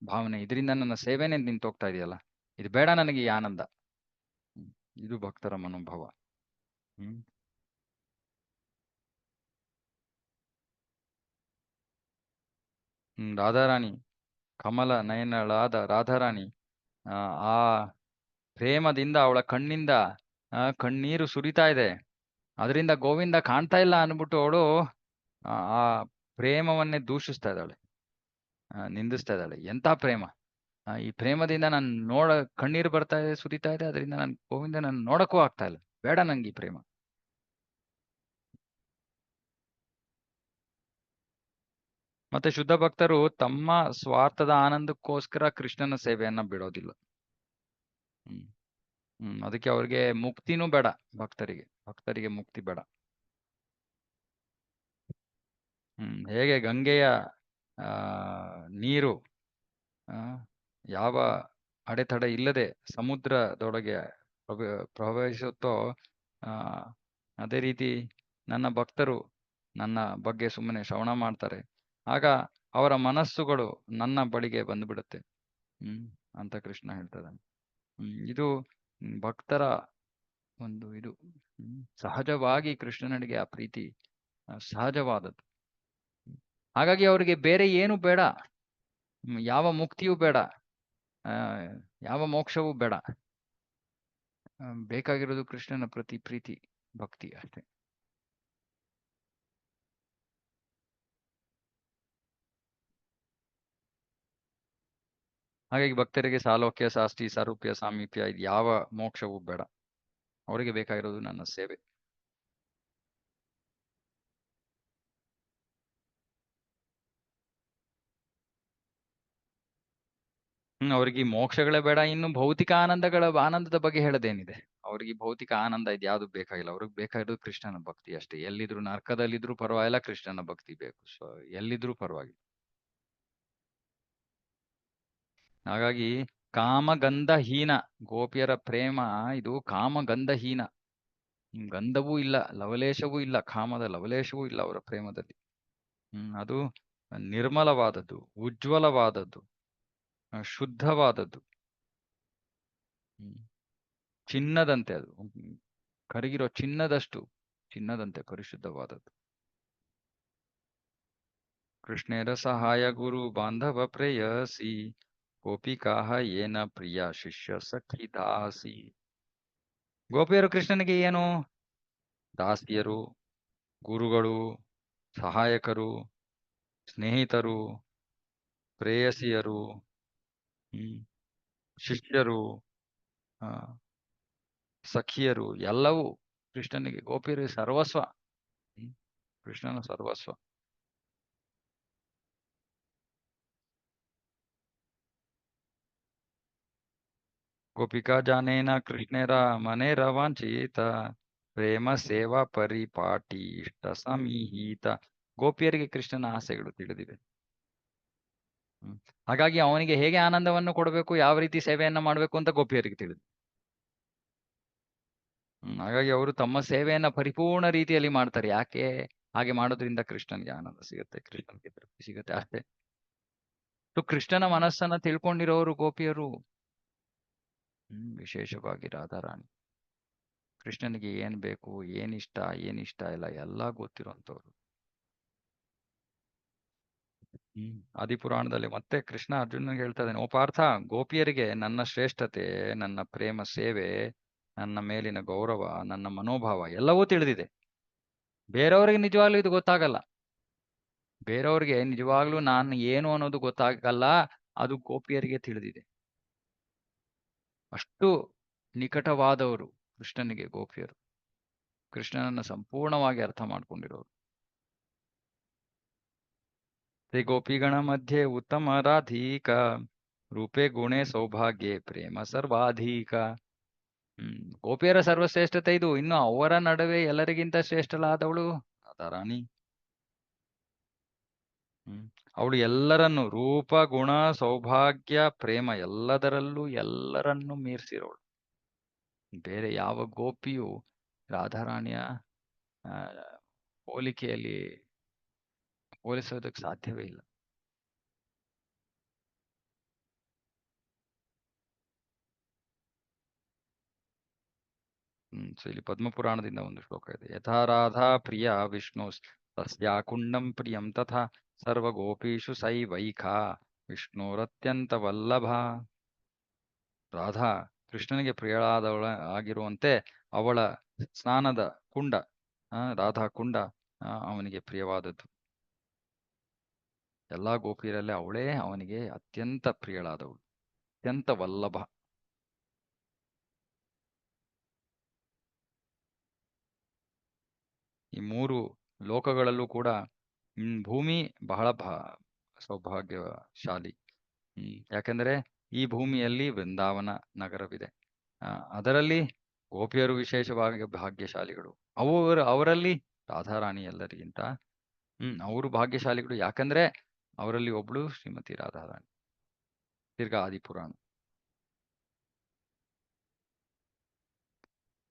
ಭಾವನೆ, ಇದರಿಂದ ನನ್ನ ಸೇವೆನೇ ನಿಂತೋಗ್ತಾ ಇದೆಯಲ್ಲ, ಇದು ಬೇಡ ನನಗೆ ಈ ಆನಂದ. ಇದು ಭಕ್ತರ ಮನೋಭಾವ. ರಾಧಾರಾಣಿ, ಕಮಲ ನಯನಳಾದ ರಾಧಾರಾಣಿ ಆ ಪ್ರೇಮದಿಂದ ಅವಳ ಕಣ್ಣಿಂದ ಕಣ್ಣೀರು ಸುರಿತಾ ಇದೆ. ಅದರಿಂದ ಗೋವಿಂದ ಕಾಣ್ತಾ ಇಲ್ಲ ಅನ್ಬಿಟ್ಟು ಅವಳು ಆ ಪ್ರೇಮವನ್ನೇ ದೂಷಿಸ್ತಾ ಇದ್ದಾಳೆ, ನಿಂದಿಸ್ತಾ ಇದ್ದಾಳೆ. ಎಂತ ಪ್ರೇಮ! ಈ ಪ್ರೇಮದಿಂದ ನಾನು ಕಣ್ಣೀರು ಬರ್ತಾ ಇದೆ, ಸುರಿತಾ ಇದೆ, ಅದರಿಂದ ನನ್ ಗೋವಿಂದ ನಾನು ನೋಡಕ್ಕೂ ಆಗ್ತಾ ಇಲ್ಲ. ಬೇಡ ನಂಗೆ ಈ ಪ್ರೇಮ. ಮತ್ತೆ ಶುದ್ಧ ಭಕ್ತರು ತಮ್ಮ ಸ್ವಾರ್ಥದ ಆನಂದಕ್ಕೋಸ್ಕರ ಕೃಷ್ಣನ ಸೇವೆಯನ್ನ ಬಿಡೋದಿಲ್ಲ. ಹ್ಮ್ ಅದಕ್ಕೆ ಅವ್ರಿಗೆ ಮುಕ್ತಿನೂ ಬೇಡ. ಭಕ್ತರಿಗೆ ಮುಕ್ತಿ ಬೇಡ. ಹೇಗೆ ಗಂಗೆಯ ಆ ನೀರು ಯಾವ ಅಡೆತಡೆ ಇಲ್ಲದೆ ಸಮುದ್ರದೊಳಗೆ ಪ್ರವಹಿಸುತ್ತೋ, ಅದೇ ರೀತಿ ನನ್ನ ಭಕ್ತರು ನನ್ನ ಬಗ್ಗೆ ಸುಮ್ಮನೆ ಶ್ರವಣ ಮಾಡ್ತಾರೆ, ಆಗ ಅವರ ಮನಸ್ಸುಗಳು ನನ್ನ ಬಳಿಗೆ ಬಂದುಬಿಡುತ್ತೆ ಅಂತ ಕೃಷ್ಣ ಹೇಳ್ತಿದ್ದಾನೆ. ಇದು ಭಕ್ತರ ಒಂದು ಇದು ಸಹಜವಾಗಿ ಕೃಷ್ಣನಿಗೆ ಆ ಪ್ರೀತಿ ಸಹಜವಾದದ್ದು. ಹಾಗಾಗಿ ಅವರಿಗೆ ಬೇರೆ ಏನು ಬೇಡ, ಯಾವ ಮುಕ್ತಿಯೂ ಬೇಡ, ಯಾವ ಮೋಕ್ಷವೂ ಬೇಡ. ಬೇಕಾಗಿರೋದು ಕೃಷ್ಣನ ಪ್ರತಿ ಪ್ರೀತಿ, ಭಕ್ತಿ ಅಷ್ಟೇ. ಹಾಗಾಗಿ ಭಕ್ತರಿಗೆ ಸಾಲೋಕ್ಯ, ಶಾಸ್ತಿ, ಸಾರೂಪ್ಯ, ಸಾಮೀಪ್ಯ ಇದು ಯಾವ ಮೋಕ್ಷವೂ ಬೇಡ. ಅವರಿಗೆ ಬೇಕಾಗಿರೋದು ನನ್ನ ಸೇವೆ. ಅವ್ರಿಗೆ ಮೋಕ್ಷಗಳೇ ಬೇಡ. ಇನ್ನು ಭೌತಿಕ ಆನಂದದ ಬಗ್ಗೆ ಹೇಳೋದೇನಿದೆ? ಅವ್ರಿಗೆ ಭೌತಿಕ ಆನಂದ ಇದು ಯಾವ್ದು ಬೇಕಾಗಿಲ್ಲ. ಅವ್ರಿಗೆ ಬೇಕಾಗಿರೋದು ಕೃಷ್ಣನ ಭಕ್ತಿ ಅಷ್ಟೇ. ಎಲ್ಲಿದ್ರು ನರಕದಲ್ಲಿದ್ರು ಪರವಾಗಿಲ್ಲ, ಕೃಷ್ಣನ ಭಕ್ತಿ ಬೇಕು. ಸೊ ಎಲ್ಲಿದ್ರು ಪರವಾಗಿಲ್ಲ. ಹಾಗಾಗಿ ಕಾಮಗಂಧಹೀನ ಗೋಪಿಯರ ಪ್ರೇಮ ಇದು ಕಾಮಗಂಧಹೀನ. ಗಂಧವೂ ಇಲ್ಲ, ಲವಲೇಶವೂ ಇಲ್ಲ, ಕಾಮದ ಲವಲೇಶವೂ ಇಲ್ಲ ಅವರ ಪ್ರೇಮದಲ್ಲಿ. ಅದು ನಿರ್ಮಲವಾದದ್ದು, ಉಜ್ವಲವಾದದ್ದು, ಶುದ್ಧವಾದದ್ದು, ಚಿನ್ನದಂತೆ. ಅದು ಕರಗಿರೋ ಚಿನ್ನದಂತೆ ಪರಿಶುದ್ಧವಾದದ್ದು. ಕೃಷ್ಣೇರ ಸಹಾಯ ಗುರು ಬಾಂಧವ ಪ್ರೇಯಸಿ ಗೋಪಿಕಾಹ ಏನ ಪ್ರಿಯ ಶಿಷ್ಯ ಸಖಿ ದಾಸಿ. ಗೋಪಿಯರು ಕೃಷ್ಣನಿಗೆ ಏನು? ದಾಸಿಯರು, ಗುರುಗಳು, ಸಹಾಯಕರು, ಸ್ನೇಹಿತರು, ಪ್ರೇಯಸಿಯರು, ಶಿಷ್ಯರು, ಸಖಿಯರು, ಎಲ್ಲವೂ ಕೃಷ್ಣನಿಗೆ. ಗೋಪಿಯರು ಸರ್ವಸ್ವ, ಕೃಷ್ಣನ ಸರ್ವಸ್ವ. ಗೋಪಿಕಾ ಜಾನೇನ ಕೃಷ್ಣೇರ ಮನೇರ ವಾಂಛಿತ ಪ್ರೇಮ ಸೇವಾ ಪರಿಪಾಟಿ ಇಷ್ಟ ಸಮೀಹಿತ. ಗೋಪಿಯರಿಗೆ ಕೃಷ್ಣನ ಆಸೆಗಳು ತಿಳಿದಿವೆ. ಹಾಗಾಗಿ ಅವನಿಗೆ ಹೇಗೆ ಆನಂದವನ್ನು ಕೊಡಬೇಕು, ಯಾವ ರೀತಿ ಸೇವೆಯನ್ನ ಮಾಡಬೇಕು ಅಂತ ಗೋಪಿಯರಿಗೆ ತಿಳಿದು. ಹಾಗಾಗಿ ಅವರು ತಮ್ಮ ಸೇವೆಯನ್ನ ಪರಿಪೂರ್ಣ ರೀತಿಯಲ್ಲಿ ಮಾಡ್ತಾರೆ. ಯಾಕೆ? ಹಾಗೆ ಮಾಡೋದ್ರಿಂದ ಕೃಷ್ಣನಿಗೆ ಆನಂದ ಸಿಗುತ್ತೆ, ಕೃಷ್ಣನಿಗೆ ತೃಪ್ತಿ ಸಿಗುತ್ತೆ, ಅಷ್ಟೇ. ಕೃಷ್ಣನ ಮನಸ್ಸನ್ನ ತಿಳ್ಕೊಂಡಿರೋರು ಗೋಪಿಯರು. ವಿಶೇಷವಾಗಿ ರಾಧಾರಾಣಿ. ಕೃಷ್ಣನಿಗೆ ಏನ್ ಬೇಕು, ಏನಿಷ್ಟ ಇಲ್ಲ, ಎಲ್ಲ ಗೊತ್ತಿರುವಂತವ್ರು. ಆದಿಪುರಾಣದಲ್ಲಿ ಮತ್ತೆ ಕೃಷ್ಣ ಅರ್ಜುನನಿಗೆ ಹೇಳ್ತಾ ಇದ್ದಾನೆ, ಓ ಪಾರ್ಥ, ಗೋಪಿಯರಿಗೆ ನನ್ನ ಶ್ರೇಷ್ಠತೆ, ನನ್ನ ಪ್ರೇಮ ಸೇವೆ, ನನ್ನ ಮೇಲಿನ ಗೌರವ, ನನ್ನ ಮನೋಭಾವ ಎಲ್ಲವೂ ತಿಳಿದಿದೆ. ಬೇರೆಯವ್ರಿಗೆ ನಿಜವಾಗ್ಲೂ ಇದು ಗೊತ್ತಾಗಲ್ಲ. ಬೇರೆಯವ್ರಿಗೆ ನಿಜವಾಗ್ಲೂ ನಾನು ಏನು ಅನ್ನೋದು ಗೊತ್ತಾಗಲ್ಲ. ಅದು ಗೋಪಿಯರಿಗೆ ತಿಳಿದಿದೆ. ಅಷ್ಟು ನಿಕಟವಾದವರು ಕೃಷ್ಣನಿಗೆ ಗೋಪಿಯರು. ಕೃಷ್ಣನನ್ನ ಸಂಪೂರ್ಣವಾಗಿ ಅರ್ಥ ಮಾಡ್ಕೊಂಡಿರೋರು. ಶ್ರೀ ಗೋಪಿಗಣ ಮಧ್ಯೆ ಉತ್ತಮ ರಾಧೀಕ ರೂಪೇ ಗುಣೆ ಸೌಭಾಗ್ಯೆ ಪ್ರೇಮ ಸರ್ವಾಧೀಕ. ಗೋಪಿಯರ ಸರ್ವಶ್ರೇಷ್ಠತೆ ಇದು. ಇನ್ನು ಅವರ ನಡುವೆ ಎಲ್ಲರಿಗಿಂತ ಶ್ರೇಷ್ಠಳಾದವಳು ರಾಧಾರಾಣಿ. ಅವಳು ಎಲ್ಲರನ್ನು ರೂಪ, ಗುಣ, ಸೌಭಾಗ್ಯ, ಪ್ರೇಮ ಎಲ್ಲದರಲ್ಲೂ ಎಲ್ಲರನ್ನೂ ಮೀರಿಸಿರೋಳು. ಬೇರೆ ಯಾವ ಗೋಪಿಯು ರಾಧಾರಾಣಿಯ ಹೋಲಿಕೆಯಲ್ಲಿ ಹೋಲಿಸೋದಕ್ಕೆ ಸಾಧ್ಯವೇ ಇಲ್ಲ. ಸೊ ಇಲ್ಲಿ ಪದ್ಮಪುರಾಣದಿಂದ ಒಂದು ಶ್ಲೋಕ ಇದೆ. ಯಥಾ ರಾಧಾ ಪ್ರಿಯ ವಿಷ್ಣು ತಸ್ಯಾ ಕುಂಡಂ ಪ್ರಿಯಂ ತಥಾ ಸರ್ವ ಗೋಪೀಷು ಸೈವೈಖಾ ವಿಷ್ಣುರತ್ಯಂತ ವಲ್ಲಭ. ರಾಧಾ ಕೃಷ್ಣನಿಗೆ ಪ್ರಿಯಳಾದವಳ ಆಗಿರುವಂತೆ ಅವಳ ಸ್ನಾನದ ಕುಂಡ, ರಾಧಾ ಕುಂಡ ಅವನಿಗೆ ಪ್ರಿಯವಾದದ್ದು. ಎಲ್ಲಾ ಗೋಪಿಯರಲ್ಲೇ ಅವಳೇ ಅವನಿಗೆ ಅತ್ಯಂತ ಪ್ರಿಯಳಾದವಳು, ಅತ್ಯಂತ ವಲ್ಲಭ. ಈ ಮೂರು ಲೋಕಗಳಲ್ಲೂ ಕೂಡ ಭೂಮಿ ಬಹಳ ಸೌಭಾಗ್ಯಶಾಲಿ. ಯಾಕಂದ್ರೆ ಈ ಭೂಮಿಯಲ್ಲಿ ವೃಂದಾವನ ನಗರವಿದೆ. ಅದರಲ್ಲಿ ಗೋಪಿಯರು ವಿಶೇಷವಾಗಿ ಭಾಗ್ಯಶಾಲಿಗಳು. ಅವರಲ್ಲಿ ರಾಧಾರಾಣಿ ಎಲ್ಲರಿಗಿಂತ ಅವರು ಭಾಗ್ಯಶಾಲಿಗಳು. ಯಾಕಂದ್ರೆ ಅವರಲ್ಲಿ ಒಬ್ಳು ಶ್ರೀಮತಿ ರಾಧಾರಾಣಿ. ತಿರ್ಗಾ ಆದಿಪುರಾಣ.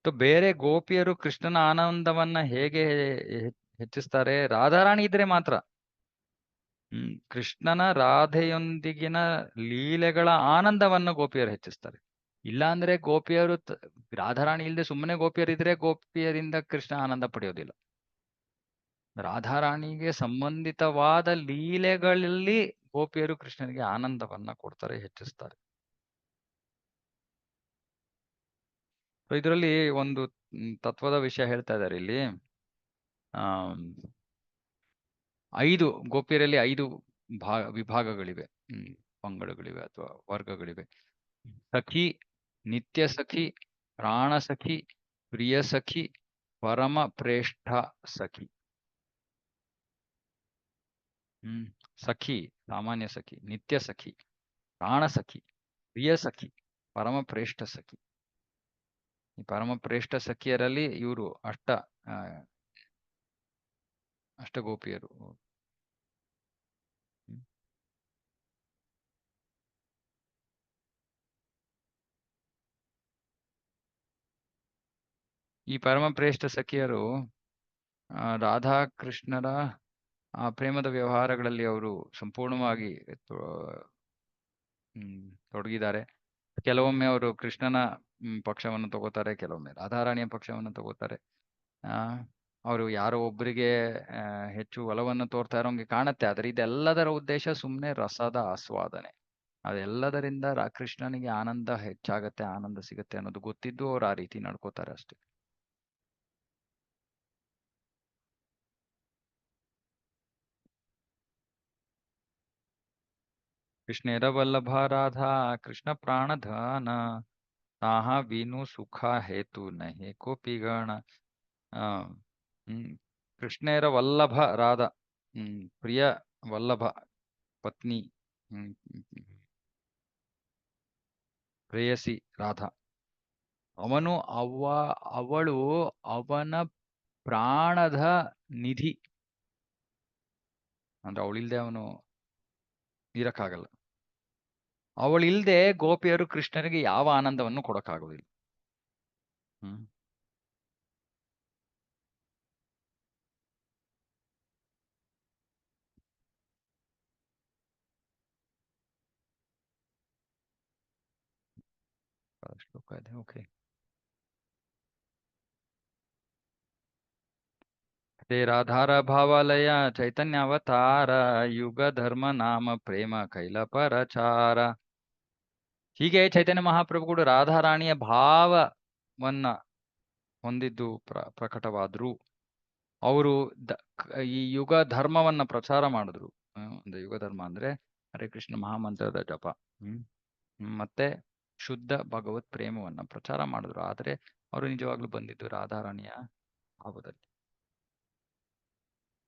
ಬೇರೆ ಗೋಪಿಯರು ಕೃಷ್ಣನ ಆನಂದವನ್ನ ಹೇಗೆ ಹೆಚ್ಚಿಸ್ತಾರೆ? ರಾಧಾರಾಣಿ ಇದ್ರೆ ಮಾತ್ರ. ಕೃಷ್ಣನ ರಾಧೆಯೊಂದಿಗಿನ ಲೀಲೆಗಳ ಆನಂದವನ್ನು ಗೋಪಿಯರು ಹೆಚ್ಚಿಸ್ತಾರೆ. ಇಲ್ಲ ಅಂದ್ರೆ ಗೋಪಿಯರು ರಾಧಾರಾಣಿ ಇಲ್ಲದೆ ಸುಮ್ಮನೆ ಗೋಪಿಯರಿದ್ರೆ ಗೋಪಿಯರಿಂದ ಕೃಷ್ಣ ಆನಂದ ಪಡೆಯೋದಿಲ್ಲ. ರಾಧಾರಾಣಿಗೆ ಸಂಬಂಧಿತವಾದ ಲೀಲೆಗಳಲ್ಲಿ ಗೋಪಿಯರು ಕೃಷ್ಣನಿಗೆ ಆನಂದವನ್ನ ಕೊಡ್ತಾರೆ, ಹೆಚ್ಚಿಸ್ತಾರೆ. ಇದರಲ್ಲಿ ಒಂದು ತತ್ವದ ವಿಷಯ ಹೇಳ್ತಾ ಇದ್ದಾರೆ ಇಲ್ಲಿ. 5 ಗೋಪಿಯರಲ್ಲಿ 5 ವಿಭಾಗಗಳಿವೆ, ಪಂಗಡಗಳಿವೆ ಅಥವಾ ವರ್ಗಗಳಿವೆ. ಸಖಿ, ನಿತ್ಯ ಸಖಿ, ಪ್ರಾಣ ಸಖಿ, ಪ್ರಿಯ ಸಖಿ, ಪರಮ ಪ್ರೇಷ್ಠ ಸಖಿ. ಸಖಿ ಸಾಮಾನ್ಯ ಸಖಿ, ನಿತ್ಯ ಸಖಿ, ಪ್ರಾಣ ಸಖಿ, ಪ್ರಿಯ ಸಖಿ, ಪರಮ ಪ್ರೇಷ್ಠ ಸಖಿ. ಈ ಪರಮ ಪ್ರೇಷ್ಠ ಸಖಿಯರಲ್ಲಿ ಇವರು ಅಷ್ಟಗೋಪಿಯರು. ಈ ಪರಮ ಪ್ರೇಷ್ಠ ಸಖಿಯರು ರಾಧಾ ಕೃಷ್ಣರ ಆ ಪ್ರೇಮದ ವ್ಯವಹಾರಗಳಲ್ಲಿ ಅವರು ಸಂಪೂರ್ಣವಾಗಿ ತೊಡಗಿದ್ದಾರೆ. ಕೆಲವೊಮ್ಮೆ ಅವರು ಕೃಷ್ಣನ ಪಕ್ಷವನ್ನು ತಗೋತಾರೆ, ಕೆಲವೊಮ್ಮೆ ರಾಧಾರಾಣಿಯ ಪಕ್ಷವನ್ನು ತಗೋತಾರೆ. ಅವರು ಯಾರೋ ಒಬ್ಬರಿಗೆ ಹೆಚ್ಚು ಒಲವನ್ನು ತೋರ್ತಾ ಇರೋಂಗೆ ಕಾಣುತ್ತೆ. ಆದ್ರೆ ಇದೆಲ್ಲದರ ಉದ್ದೇಶ ಸುಮ್ಮನೆ ರಸದ ಆಸ್ವಾದನೆ. ಅದೆಲ್ಲದರಿಂದ ಕೃಷ್ಣನಿಗೆ ಆನಂದ ಹೆಚ್ಚಾಗತ್ತೆ, ಆನಂದ ಸಿಗತ್ತೆ ಅನ್ನೋದು ಗೊತ್ತಿದ್ದು ಅವ್ರು ಆ ರೀತಿ ನಡ್ಕೋತಾರೆ ಅಷ್ಟೇ. ಕೃಷ್ಣೇರ ವಲ್ಲಭ ರಾಧಾ ಕೃಷ್ಣ ಪ್ರಾಣಧಾನ ತಾಹ ವೀನು ಸುಖ ಹೇತು ನಹೇ ಕೋಪಿಗಣ. ಕೃಷ್ಣೇರ ವಲ್ಲಭ ರಾಧಾ, ಪ್ರಿಯ ವಲ್ಲಭ ಪತ್ನಿ, ಪ್ರೇಯಸಿ ರಾಧಾ. ಅವಳು ಅವನ ಪ್ರಾಣದ ನಿಧಿ. ಅಂದ್ರೆ ಅವಳಿಲ್ದೆ ಅವನು ಇರಕ್ಕಾಗಲ್ಲ. ಅವಳಿಲ್ದೆ ಗೋಪಿಯರು ಕೃಷ್ಣನಿಗೆ ಯಾವ ಆನಂದವನ್ನು ಕೊಡಕ್ಕಾಗೋದಿಲ್ಲ. ಶ್ಲೋಕ ಇದೆ, ಓಕೆ. ते राधार भावालय चैतन्य अवतार युग ಧರ್ಮ ನಾಮ ಪ್ರೇಮ ಕೈಲ ಪರಚಾರ. ಹೀಗೆ ಚೈತನ್ಯ ಮಹಾಪ್ರಭುಗಳು ರಾಧಾರಾಣಿಯ ಭಾವವನ್ನ ಹೊಂದಿದ್ದು ಪ್ರಕಟವಾದ್ರು. ಅವರು ಈ ಯುಗ ಧರ್ಮವನ್ನ ಪ್ರಚಾರ ಮಾಡಿದ್ರು. ಒಂದು ಯುಗ ಧರ್ಮ ಅಂದ್ರೆ ಹರೇ ಕೃಷ್ಣ ಮಹಾಮಂತ್ರದ ಜಪ, ಮತ್ತೆ ಶುದ್ಧ ಭಗವತ್ ಪ್ರೇಮವನ್ನ ಪ್ರಚಾರ ಮಾಡಿದ್ರು. ಆದ್ರೆ ಅವರು ನಿಜವಾಗ್ಲೂ ಬಂದಿದ್ದು ರಾಧಾರಾಣಿಯ ಭಾವದಲ್ಲಿ.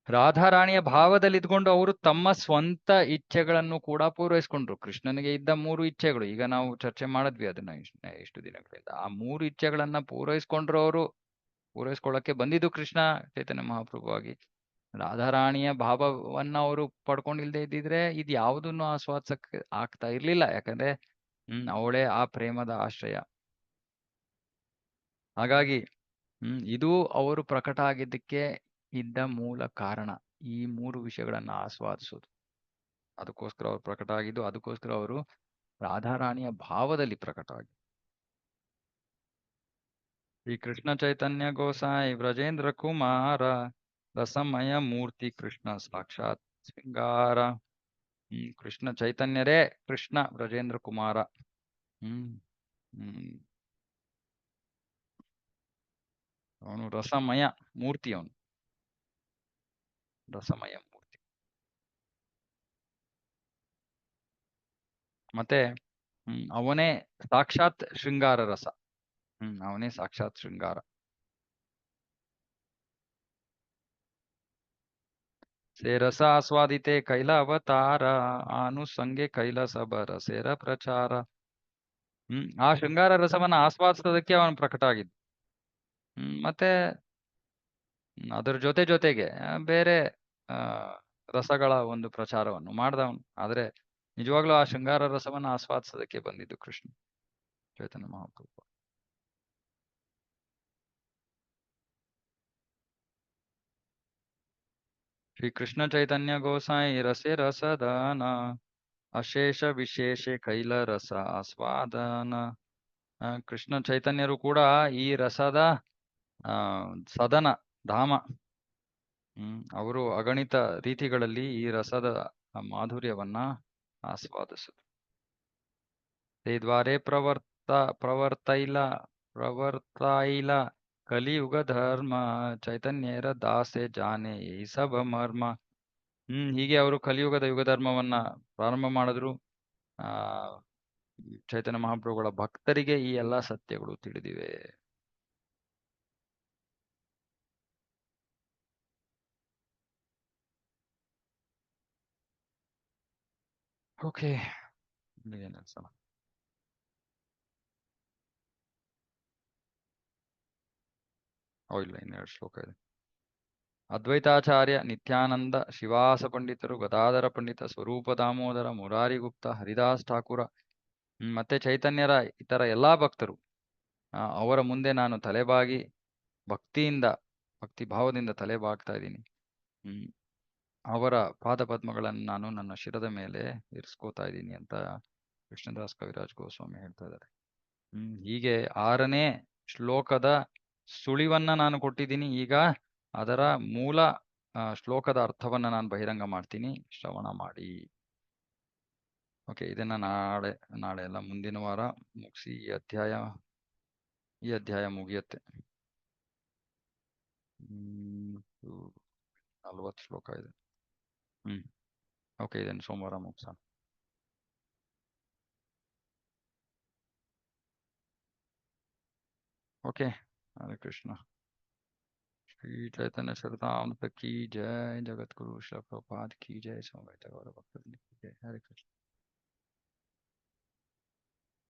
ರಾಧಾರಾಣಿಯ ಭಾವದಲ್ಲಿ ಇದ್ಕೊಂಡು ಅವರು ತಮ್ಮ ಸ್ವಂತ ಇಚ್ಛೆಗಳನ್ನು ಕೂಡ ಪೂರೈಸ್ಕೊಂಡ್ರು. ಕೃಷ್ಣನಿಗೆ ಇದ್ದ 3 ಇಚ್ಛೆಗಳು, ಈಗ ನಾವು ಚರ್ಚೆ ಮಾಡಿದ್ವಿ ಅದನ್ನ ಇಷ್ಟು ದಿನಗಳಿಂದ. ಆ 3 ಇಚ್ಛೆಗಳನ್ನ ಪೂರೈಸ್ಕೊಂಡ್ರು. ಅವರು ಪೂರೈಸ್ಕೊಳ್ಳಕ್ಕೆ ಬಂದಿದ್ದು ಕೃಷ್ಣ ಚೈತನ್ಯ ಮಹಾಪ್ರಭುವಾಗಿ. ರಾಧಾರಾಣಿಯ ಭಾವವನ್ನ ಅವರು ಪಡ್ಕೊಂಡಿಲ್ದೇ ಇದ್ದಿದ್ರೆ ಇದು ಯಾವುದನ್ನು ಆಸ್ವಾದಿಸಕ್ಕೆ ಆಗ್ತಾ ಇರ್ಲಿಲ್ಲ. ಯಾಕಂದ್ರೆ ಅವಳೇ ಆ ಪ್ರೇಮದ ಆಶ್ರಯ. ಹಾಗಾಗಿ ಇದು ಅವರು ಪ್ರಕಟ ಆಗಿದ್ದಕ್ಕೆ ಇದ್ದ ಮೂಲ ಕಾರಣ, ಈ 3 ವಿಷಯಗಳನ್ನ ಆಸ್ವಾದಿಸೋದು. ಅದಕ್ಕೋಸ್ಕರ ಅವರು ಪ್ರಕಟ ಆಗಿದ್ದು. ಅದಕ್ಕೋಸ್ಕರ ಅವರು ರಾಧಾರಾಣಿಯ ಭಾವದಲ್ಲಿ ಪ್ರಕಟ ಆಗಿ. ಈ ಕೃಷ್ಣ ಚೈತನ್ಯ ಗೋಸಾಯಿ ವ್ರಜೇಂದ್ರ ಕುಮಾರ ರಸಮಯ ಮೂರ್ತಿ ಕೃಷ್ಣ ಸಾಕ್ಷಾತ್ ಶೃಂಗಾರ. ಕೃಷ್ಣ ಚೈತನ್ಯರೇ ಕೃಷ್ಣ ವ್ರಜೇಂದ್ರ ಕುಮಾರ. ಅವನು ರಸಮಯ ಮೂರ್ತಿ, ಅವನು ರಸಮಯ ಮೂರ್ತಿ. ಮತ್ತೆ ಅವನೇ ಸಾಕ್ಷಾತ್ ಶೃಂಗಾರ ರಸ. ಅವನೇ ಸಾಕ್ಷಾತ್ ಶೃಂಗಾರ. ಸೇರಸ ಆಸ್ವಾದಿತೆ ಕೈಲ ಅವತಾರ ಆನುಸಂಗೆ ಕೈಲಾಸ ಬರ ಸೇರ ಪ್ರಚಾರ. ಆ ಶೃಂಗಾರ ರಸವನ್ನ ಆಸ್ವಾದಿಸೋದಕ್ಕೆ ಅವನು ಪ್ರಕಟ ಆಗಿದ್ದು. ಮತ್ತೆ ಅದರ ಜೊತೆಗೆ ಬೇರೆ ಆ ರಸಗಳ ಒಂದು ಪ್ರಚಾರವನ್ನು ಮಾಡ್ದವನು. ಆದ್ರೆ ನಿಜವಾಗ್ಲೂ ಆ ಶೃಂಗಾರ ರಸವನ್ನ ಆಸ್ವಾದಿಸೋದಕ್ಕೆ ಬಂದಿದ್ದು ಕೃಷ್ಣ ಚೈತನ್ಯ ಮಹಾಪ್ರಭು. ಶ್ರೀ ಕೃಷ್ಣ ಚೈತನ್ಯ ಗೋಸಾಯಿ ರಸೆ ರಸದಾನ ಅಶೇಷ ವಿಶೇಷ ಕೈಲ ರಸ ಆಸ್ವಾದನ. ಕೃಷ್ಣ ಚೈತನ್ಯರು ಕೂಡ ಈ ರಸದ ಸದನ ಧಾಮ. ಅವರು ಅಗಣಿತ ರೀತಿಗಳಲ್ಲಿ ಈ ರಸದ ಮಾಧುರ್ಯವನ್ನ ಆಸ್ವಾದಿಸಿದ್ರು. ತೇ ದ್ವಾರೆ ಪ್ರವರ್ತೈಲ ಕಲಿಯುಗ ಧರ್ಮ ಚೈತನ್ಯರ ದಾಸೆ ಜಾನೆ ಈ ಸಬ ಮರ್ಮ. ಹೀಗೆ ಅವರು ಕಲಿಯುಗದ ಯುಗ ಧರ್ಮವನ್ನ ಪ್ರಾರಂಭ ಮಾಡಿದ್ರು. ಆ ಚೈತನ್ಯ ಮಹಾಪ್ರಭುಗಳ ಭಕ್ತರಿಗೆ ಈ ಎಲ್ಲಾ ಸತ್ಯಗಳು ತಿಳಿದಿವೆ. ಓಕೆ, ನಿಲ್ಸೋಣ. ಇಲ್ಲ, ಇನ್ನೆರಡು ಶ್ಲೋಕ ಇದೆ. ಅದ್ವೈತಾಚಾರ್ಯ ನಿತ್ಯಾನಂದ ಶಿವಾಸ ಪಂಡಿತರು ಗದಾಧರ ಪಂಡಿತ ಸ್ವರೂಪ ದಾಮೋದರ ಮುರಾರಿ ಗುಪ್ತ ಹರಿದಾಸ್ ಠಾಕೂರ ಮತ್ತೆ ಚೈತನ್ಯರ ಇತರ ಎಲ್ಲಾ ಭಕ್ತರು ಅವರ ಮುಂದೆ ನಾನು ತಲೆಬಾಗಿ ಭಕ್ತಿ ಭಾವದಿಂದ ತಲೆಬಾಗ್ತಾ ಇದ್ದೀನಿ. ಅವರ ಪಾದ ಪದ್ಮಗಳನ್ನು ನಾನು ನನ್ನ ಶಿರದ ಮೇಲೆ ಇರಿಸ್ಕೋತಾ ಇದ್ದೀನಿ ಅಂತ ಕೃಷ್ಣದಾಸ್ ಕವಿರಾಜ್ ಗೋಸ್ವಾಮಿ ಹೇಳ್ತಾ ಇದ್ದಾರೆ. ಹೀಗೆ 6ನೇ ಶ್ಲೋಕದ ಸುಳಿವನ್ನ ನಾನು ಕೊಟ್ಟಿದ್ದೀನಿ. ಈಗ ಅದರ ಮೂಲ ಶ್ಲೋಕದ ಅರ್ಥವನ್ನ ನಾನು ಬಹಿರಂಗ ಮಾಡ್ತೀನಿ, ಶ್ರವಣ ಮಾಡಿ. ಓಕೆ, ಇದನ್ನ ನಾಳೆ ಎಲ್ಲ ಮುಂದಿನ ವಾರ ಮುಗಿಸಿ ಈ ಅಧ್ಯಾಯ ಮುಗಿಯುತ್ತೆ. 40 ಶ್ಲೋಕ ಇದೆ. ಓಕೆ, ಇದನ್ನು ಸೋಮವಾರ ಮುಗಿಸೋಣ. ಓಕೆ, ಹರೇ ಕೃಷ್ಣ. श्री चैतन्य चरितामृत की जय, जगत गुरु श्रील प्रभुपाद की जय, समवेत गौर भक्त की जय. हरे कृष्ण.